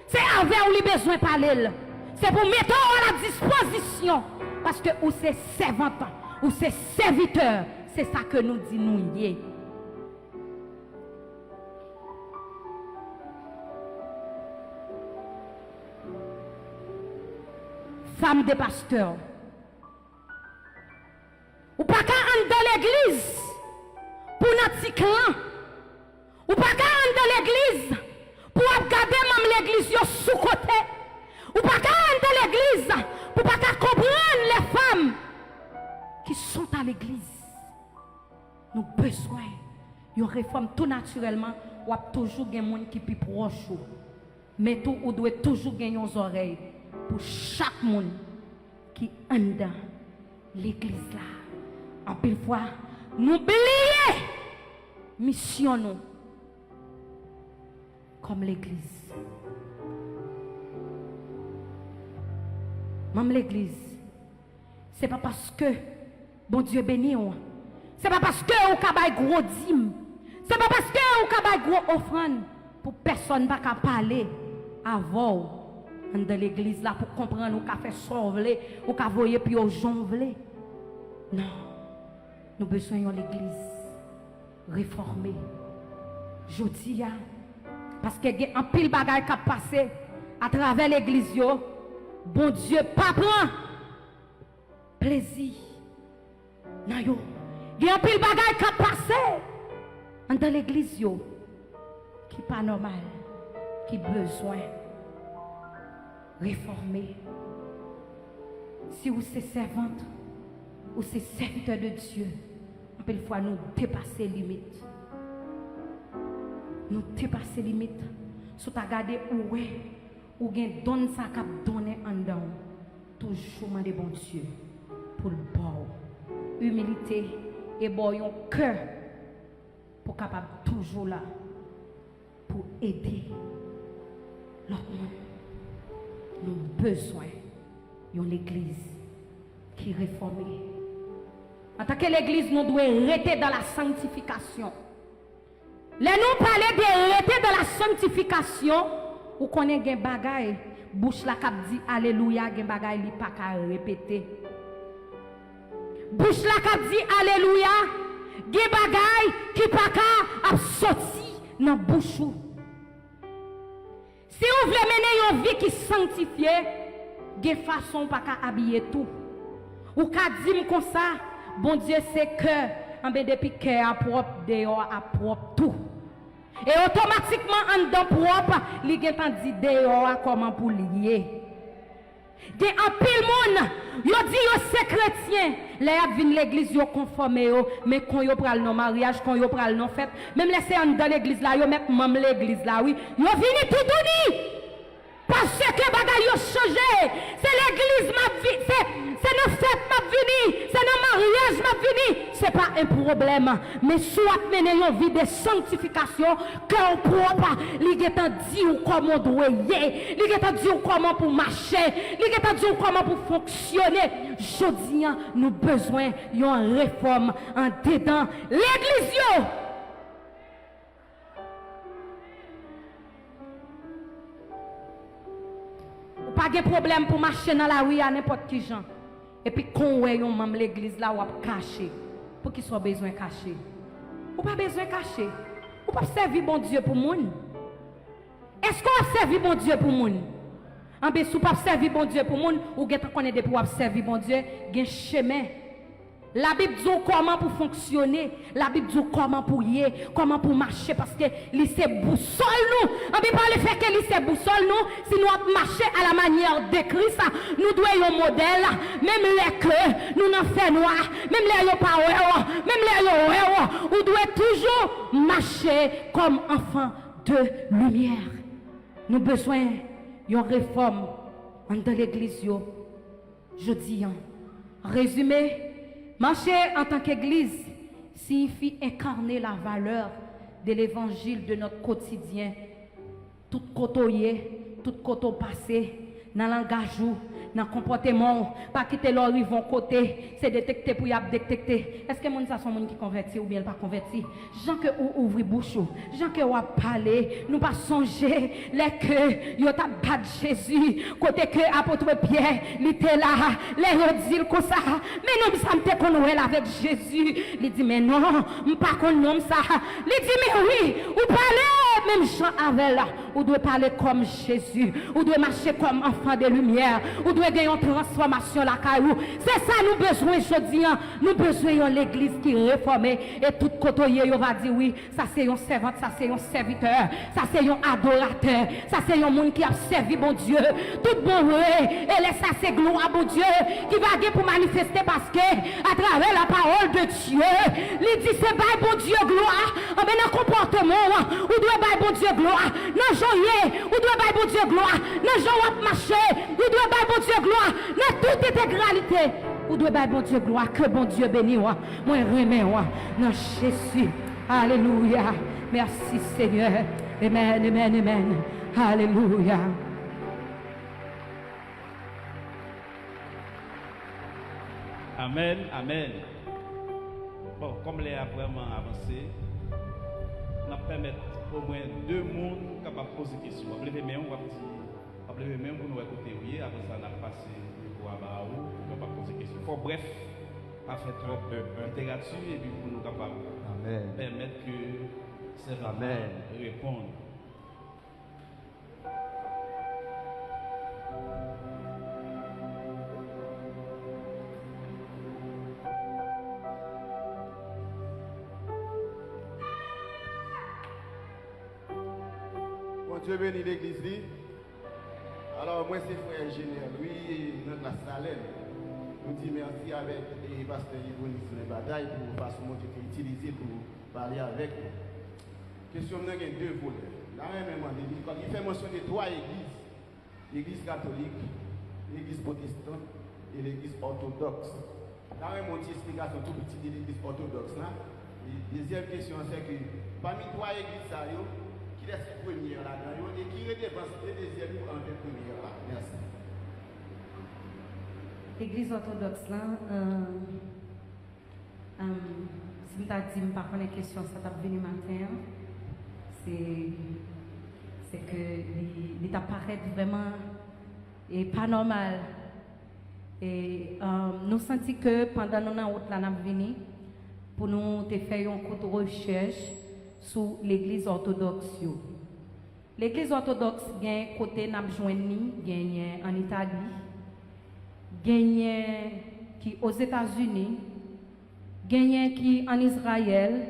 C'est avec où li besoin parler. C'est pour mettre à la disposition. Parce que ou c'est servant, ou c'est serviteur. C'est ça que nous dit nous y est. Femme de pasteur. Ou pas qu'à entrer dans l'église pour notre clan. Ou pas qu'à entrer dans l'église pour regarder même l'église sous côté. Ou pas qu'à entrer dans l'église pour pas qu'à comprendre les femmes qui sont à l'église. Nous avons besoin d'une réforme tout naturellement. Ou toujours des gens qui sont plus proches. Mais tout, on doit toujours gagner nos oreilles pour chaque monde qui est dans l'église là. En pile fois, nous oublions mission nous comme l'église. Même l'église, c'est pas parce que bon Dieu bénit on. C'est pas parce que on a gros dîme. C'est pas parce que on a gros offrande pour personne pas parler avant dans l'église là pour comprendre ou qu'a fait sauver ou qu'a voyer puis au jonvler. Non. Nous besoin de l'église réformée. Je dis parce que y a un pile bagaille qui a passé à travers l'église yo. Bon Dieu pas prend plaisir. Non yo. Il y a un pile bagaille qui a passé dans l'église yo qui pas normal, qui besoin réformer. Si vous êtes servante ou c'est serviteur de Dieu, on peut fois nous dépasser les limites. Nous dépasser les limites. Si tu as regardé où est, ou bien donne ça cap donner en dedans, toujours demander bon Dieu pour le bon. Humilité et bon un cœur pour capable toujours là pour aider l'autre monde. Nous avons besoin d'une église qui est réformée. En tant que l'église, nous devons rester dans la sanctification. Les nous parler de rester dans la sanctification, ou qu'on ait des bagailles, bouche la cap dit alléluia, des bagailles li pas qu'à répéter. Bouche la cap dit alléluia, des bagailles qui pas qu'à sorti dans bouche. Si vous voulez mener une vie qui est sanctifiée, de façon pas qu'à habiller tout. Ou qu'à dire comme ça, bon Dieu c'est que, en depuis que à propre, dehors à propre tout. Et automatiquement en dedans propre, il y a dit dehors comment pour lier. Il y a un pile monde, yo dit yo c'est chrétien, les a vinn l'église yo conformé yo, mais quand yo pral non mariage, quand yo pral non fête, même laisser en dans l'église là, yo met même l'église là oui, yo vini tout uni. Parce que bagay yo changé, c'est l'église m'a vie, c'est nos fêtes m'a vini, c'est nos mariages m'a vini, c'est pas un problème, mais soit mener une vie de sanctification, cœur propre, li getan dit ou comment doit y, li getan dit ou comment pour marcher, li getan dit ou comment pour fonctionner. Jodi nous besoin d'une réforme en dedans l'église yo. de problème pour marcher dans la rue à n'importe qui gens. Et puis quand ouais yon membre l'église là ou a caché pour qu'il soit besoin caché. Ou pas besoin caché. Ou pas servir bon Dieu pour moun. Est-ce qu'on a servi bon Dieu pour moun? En bien, si vous pas servir bon Dieu pour moun, ou vous connaissez pour servir bon Dieu, il y a un chemin. La Bible dit comment pour fonctionner, la Bible dit comment pour y aller, comment pour marcher, parce que c'est boussole nous. On peut pas le faire que c'est boussole nous, si nous marcher à la manière de Christ, nous devons un modèle, même les que nous n'en faisons noir, même les pas même les nous devons toujours marcher comme enfants de lumière. Nous avons besoin d'une réforme dans l'église. Je dis, résumé, marcher en tant qu'église signifie incarner la valeur de l'évangile de notre quotidien. Tout côté, tout côté passé, dans le langage, dans le comportement, pas quitter leur vont côté, c'est détecter pour y détecter. Est-ce que les gens sont qui convertis ou bien pas convertis? Gens que ou ouvrir bouche, gens que ou parler, nous pas songer les que yo t'a bat Jésus, côté que apôtre Pierre, il était là, les yo dit comme ça, mais nous sommes te connaît avec Jésus. Il dit mais non, on pas connaît ça. Il dit mais oui, ou parler même Jean avec là, ou doit parler comme Jésus, ou doit marcher comme enfant de lumière, ou doit gagner une transformation la caillou. C'est ça nous besoin aujourd'hui. Nous besoin de l'église qui est réformée et tout côté on va dire oui, ça c'est un servant, ça c'est un serviteur, ça c'est un adorateur, ça c'est un monde qui a servi bon Dieu. Tout bon vrai et laisse ça c'est gloire bon Dieu qui va gagner pour manifester parce que à travers la parole de Dieu, il dit c'est pas bon Dieu gloire. En bien dans comportement, ou doit pas bon Dieu gloire. Dans joyer, ou doit pas bon Dieu gloire. Dans joie marcher, ou doit pas bon Dieu gloire. Dans toute intégralité, ou doit pas bon Dieu gloire. Que bon Dieu bénisse moi. Moi remets moi dans Jésus. Alléluia. Merci Seigneur. Amen, amen, amen. Alléluia. Amen, amen. Bon, comme les a vraiment avancé, on va permettre au moins 2 mondes capables de poser des questions. On va lever même, on va lever même pour nous écouter. Oui, après ça, on a passé pour Abaou, on va poser des questions. Bref, on va faire trop d'interaction et puis pour nous capables de permettre que ces gens répondent. Dieu bénit l'église. Alors, moi, c'est frère ingénieur Louis, notre la Salem. Nous disons merci avec le pasteur Yvonne sur les batailles pour la façon dont il utilisé pour parler avec nous. Question de 2 volets. Là, il fait mention de 3 églises: l'église catholique, l'église protestante et l'église orthodoxe. Là, mon petite explication tout petit de l'église orthodoxe. Deuxième question, c'est que parmi 3 églises, qui est la première là-dedans et qui redevance les deuxième pour en première là. Merci. L'église orthodoxe là, si je dit par contre les questions ça t'a venu matin, c'est que il apparaît vraiment et pas normal. Et nous sentons que pendant nous en route là nous venu pour nous te faire un coup de recherche sur l'église orthodoxe. L'église orthodoxe gagne côté n'a joindni gagne en Italie, gagne qui aux États-Unis, gagne qui en Israël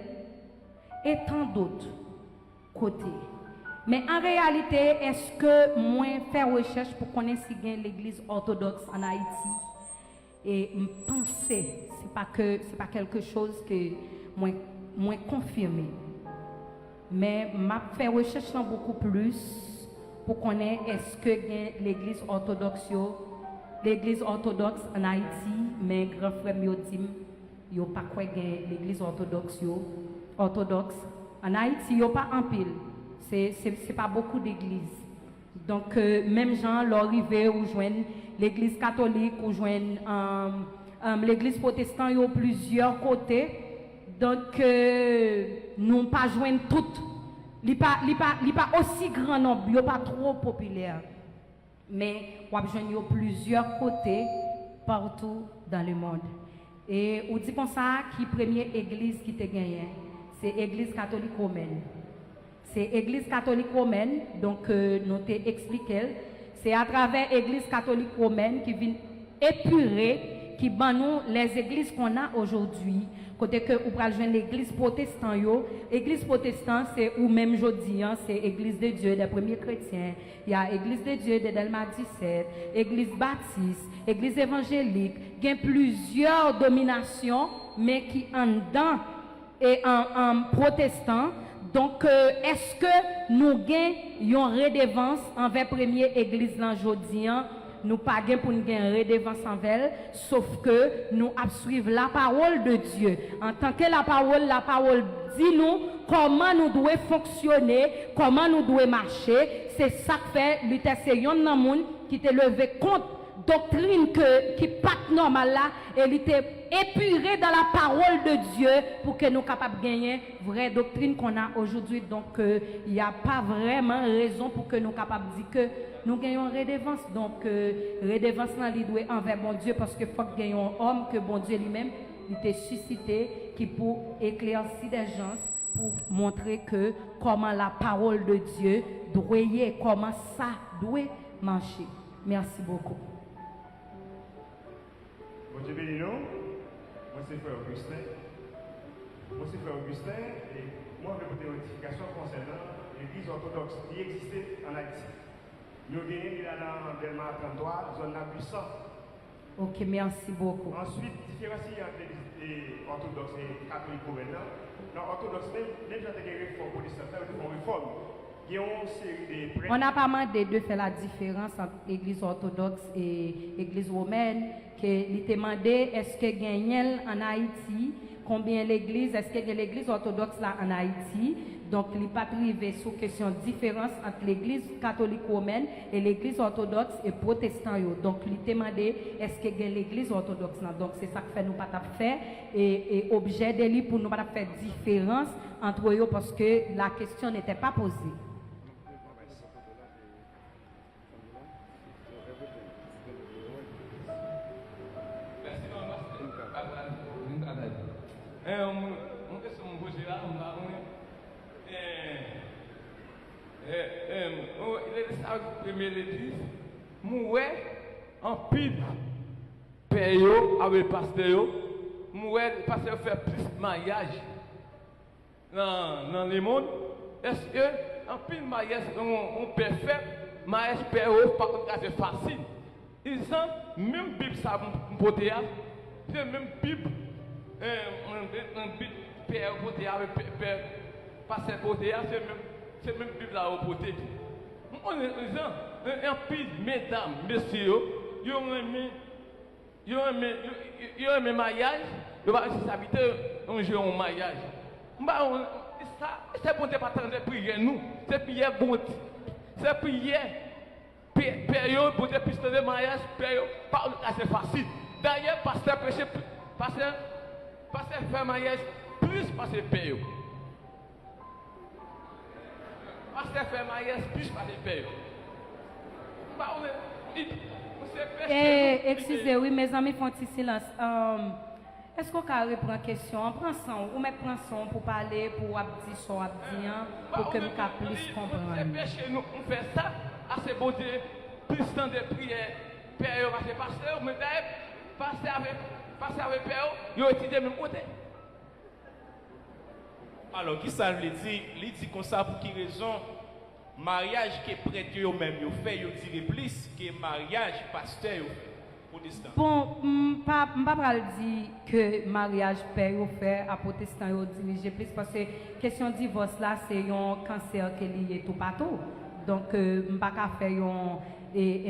et tant d'autres côtés. Mais en réalité, est-ce que moi faire recherche pour connaître si gagne l'église orthodoxe en Haïti et me penser c'est pas quelque chose que moi confirmé. Mais m'a fait recherche beaucoup plus pour connaître est-ce que l'église orthodoxe en Haïti, mais grand frère me dit yo pas quoi l'église orthodoxe en Haïti yo pas en pile. C'est pas beaucoup d'églises. Donc même gens l'arrivée ou joindre l'église catholique ou joindre l'église protestante yo plusieurs côtés. Donc, nous pas joindre toutes. Il n'est pas aussi grand nombre, il n'est pas trop populaire. mais on a besoin de plusieurs côtés partout dans le monde. Et on dit comme ça qui première église qui te gagne, c'est l'église catholique romaine. C'est l'église catholique romaine, donc nous t'ai expliqué, c'est à travers l'église catholique romaine qui vient épurer, qui bat nous les églises qu'on a aujourd'hui. Côté que vous prenez l'église protestante, l'église protestante c'est ou même jeudi, c'est l'église de Dieu des premiers chrétiens. Il y a l'église de Dieu de Delma 17, l'église baptiste, l'église évangélique. Il y a plusieurs dominations, mais qui en dedans et en protestant. Donc, est-ce que nous avons une redevance envers la première église aujourd'hui? Nous pas pour nous gagner redevance envers elle, sauf que nous suivons la parole de Dieu. En tant que la parole dit nous comment nous devons fonctionner, comment nous devons marcher. C'est ça que fait l'UTC dans monde qui t'a levé contre doctrine qui pas normale là et il était épuré dans la parole de Dieu pour que nous soyons capables de gagner vraie doctrine qu'on a aujourd'hui. Donc il n'y a pas vraiment raison pour que nous soyons capables de dire que nous gagnons redevance. Donc redevance là il doit envers bon Dieu parce que faut que gagnons un homme que bon Dieu lui-même il t'a suscité qui pour éclaircir des gens pour montrer que comment la parole de Dieu doit y comment ça doit marcher. Merci beaucoup. Bon Dieu béni nous. Moi c'est Frère Augustin. Et moi je vais vous une notification concernant l'église orthodoxe qui existait en Haïti. Nous gagnons dans Delma 33, zone la puissance. Ok, merci beaucoup. Ensuite, différencier entre l'église orthodoxe et catholique maintenant. Dans l'orthodoxe, même quand il y a des réformes protestantes, il faut une réforme. Il y a une série de prêtres. On n'a pas demandé de faire la différence entre l'église orthodoxe et l'église romaine. Il t'a demandé est-ce que gagne en Haïti, combien l'église, est-ce qu'il y a l'église orthodoxe là en Haïti. Donc, il n'est pas privé sur question de différence entre l'église catholique romaine et l'église orthodoxe et protestante. Donc, il t'a demandé est-ce qu'il y a l'église orthodoxe là. Donc, c'est ça que fait nous pas faire et objet de lui pour nous pas faire différence entre eux parce que la question n'était pas posée. L'église, mouais en pile, payo avec le pasteur, mouais le pasteur fait plus de mariage dans le monde. Est-ce que en pile mariage on peut faire mariage payo par contre c'est facile. Ils ont même Bible ça m'poté c'est même Bible payo poté avec pasteur poté c'est même Bible là au poté. On est un pile, mesdames, messieurs, ils ont aimé mariage, ils vont s'habiter un jour en mariage. C'est bon de pas attendre prier nous, c'est prière bon, c'est prière, période pour des pistes de mariage, période, c'est facile. D'ailleurs, pasteur prêcher, pasteur fait mariage plus parce que période. Pasteur fait mariage plus par les pères. Excusez, oui, mes amis font un silence. Est-ce qu'on peut répondre à la question? On prend son, ou met prend son pour parler, pour dire son pour que nous puissions comprendre. Chez nous, on fait ça, assez bon Dieu, plus temps de prière, père, parce que pasteur, mais d'ailleurs, pasteur avec père, ils ont étudié même côté. Alors, qui ça veut dire? Il dit comme ça pour quelle raison? Mariage que prêtre eux-mêmes ils fait, ils tirent plus que mariage pasteur protestant. Bon, je ne vais pas dire que mariage père fait à protestant dirige plus parce que la question de divorce là, c'est un cancer qui est lié tout partout. Donc, je ne vais pas faire un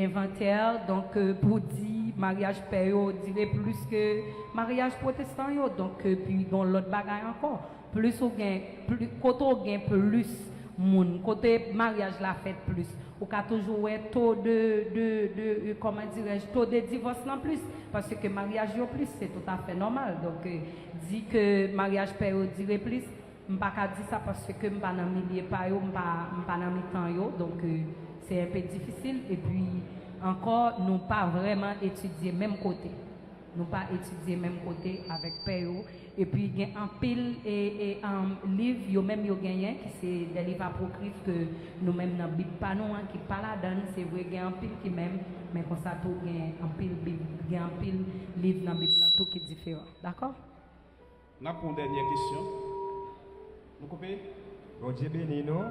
inventaire donc, pour dire mariage père dirait plus que mariage protestant. Donc, puis dans l'autre bagaille encore. Plus on gagne, côté on gagne plus monde, côté mariage la fête plus. On a toujours un taux de comment dirais-je, taux de divorce en plus parce que mariage en plus c'est tout à fait normal. Donc dit que mariage père dirait plus, je ne peux pas dire ça parce que je ne suis pas dans le milieu pas je ne suis pas dans le temps donc c'est un peu difficile et puis encore nous pas vraiment étudié même côté. Nous pas étudié même côté avec Péo. Et puis il y a un pile et un livre yo même yo gagné qui c'est des livres apocryphes que nous même dans Bible pas nous qui pas la donne, c'est vrai il y a un pile qui même mais comme ça tout il y a un pile Bible, il y a un pile livre dans Bible tout qui est différent. D'accord? Nous avons une dernière question. Nous coupez? Bon Dieu bénis nous.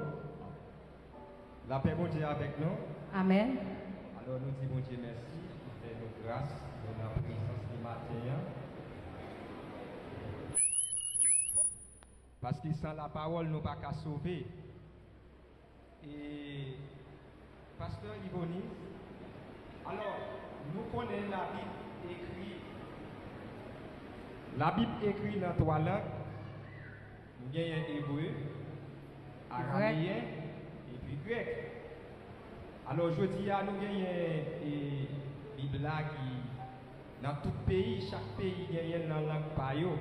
La paix bon Dieu avec nous. Amen. Alors nous disons bon Dieu merci pour faire nos grâces dans la présence du matin. Parce que sans la parole, nous ne pouvons pas sauver. Et Pasteur Yvonne, alors nous connaissons la Bible écrite. La Bible écrite dans 3 langues. Nous avons hébreu, araméen et puis grec. Alors je dis à nous avons une Bible qui, dans tout pays, chaque pays a une langue par eux.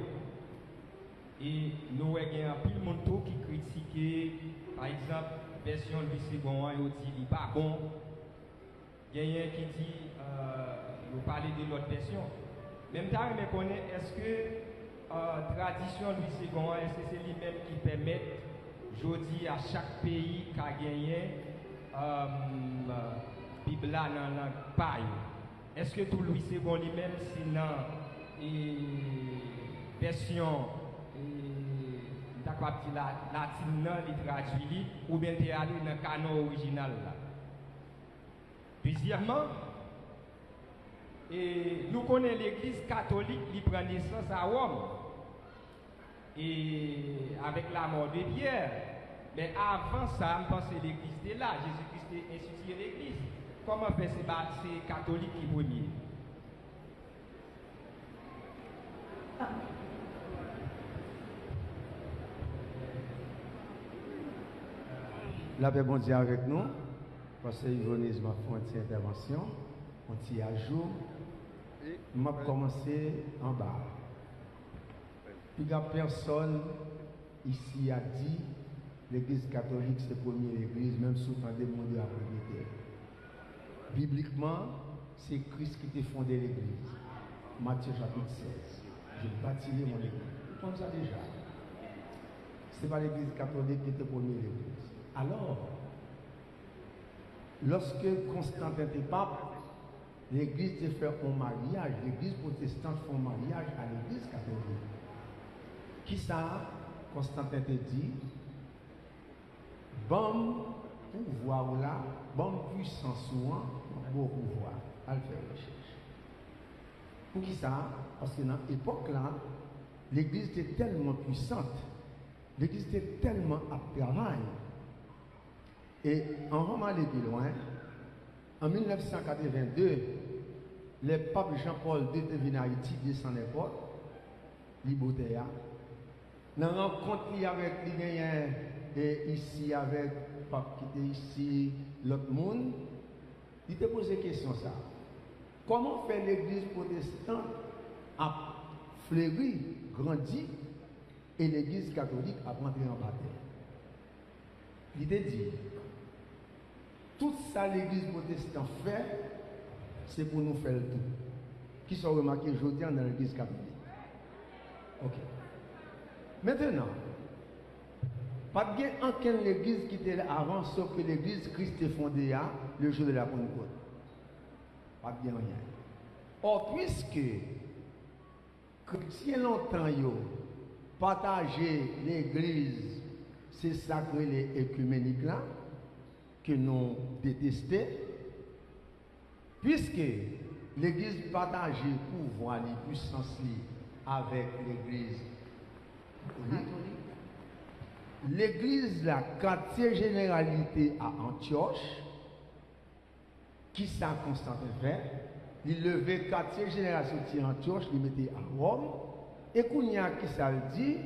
Et nous avons un pile monde qui critique, par exemple, la version Louis II, il dit qu'il n'est pas bon. Il y a un qui dit, vous parlez de l'autre version. Même temps, je connais, est-ce que la tradition Louis II, est-ce que c'est lui-même qui permet, je dis, à chaque pays qui a gagné Bible dans la langue paille? Est-ce que tout Louis II lui-même, c'est dans la version la latine, il traduit, ou bien tu es allé dans le canon original là. Deuxièmement, et nous connaissons l'église catholique qui prend naissance à Rome et avec la mort de Pierre. Mais avant ça, je pense que l'église était là. Jésus-Christ a institué l'église. Comment faire ces catholiques qui premier? La paix bon Dieu avec nous. Parce que Yvonne m'a fait une intervention, on t'y a jour. Je vais commencer en bas. Il n'y a personne ici a dit l'église catholique c'est la première église, même si on a demandé à première. Bibliquement, c'est Christ qui a fondé l'église. Matthieu chapitre 16. Je bâtirai mon église. Comme ça déjà. Ce n'est pas l'église catholique qui était première église. Alors, lorsque Constantin était pape, l'église a fait un mariage, l'église protestante fait un mariage à l'église catholique. Qui ça, Constantin te dit, bon pouvoir là, bon puissance là, bon pouvoir, à le faire recherche. Pour qui ça? Parce que dans l'époque là, l'église était tellement puissante, l'église était tellement à travail. Et en va aller plus loin, en 1982, le pape Jean-Paul II est venu à Haïti, descend l'époque, Libotéa. Dans la rencontre avec les gagnants, et ici avec le pape qui était ici, l'autre monde, il te pose une question ça. Comment faire l'église protestante à fleurir, grandir, et l'église catholique à rentrer en bataille? Il te dit, tout ça l'église protestante fait, c'est pour nous faire le tout. Qui sont remarqués aujourd'hui dans l'église catholique. Ok. Maintenant, pas de aucune église qui était là avant, sauf que l'église Christ est fondée le jour de la Pentecôte. Pas de rien. Or, puisque chrétiens longtemps partager l'église, c'est sacré les écuméniques là, que nous détestons, puisque l'église partage le pouvoir, les puissances avec l'église catholique. L'église, la quartier généralité à Antioche, qui ça Constantin fait, il levait quartier génération à Antioche, il mettait à Rome, et qu'on y a qui ça le dit,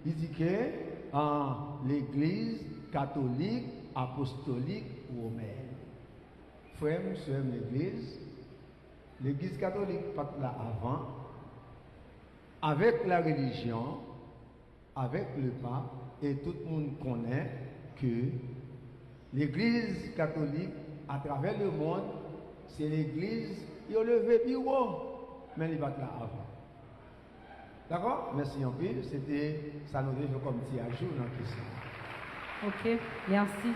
il dit que l'église catholique, apostolique, romaine. Frère, monsieur, l'église catholique pas là avant, avec la religion, avec le pape, et tout le monde connaît que l'église catholique, à travers le monde, c'est l'église, il a levé bureau, mais il va là avant. D'accord? Merci un peu. C'était ça nous devait comme petit ajout dans la question. Ok, merci.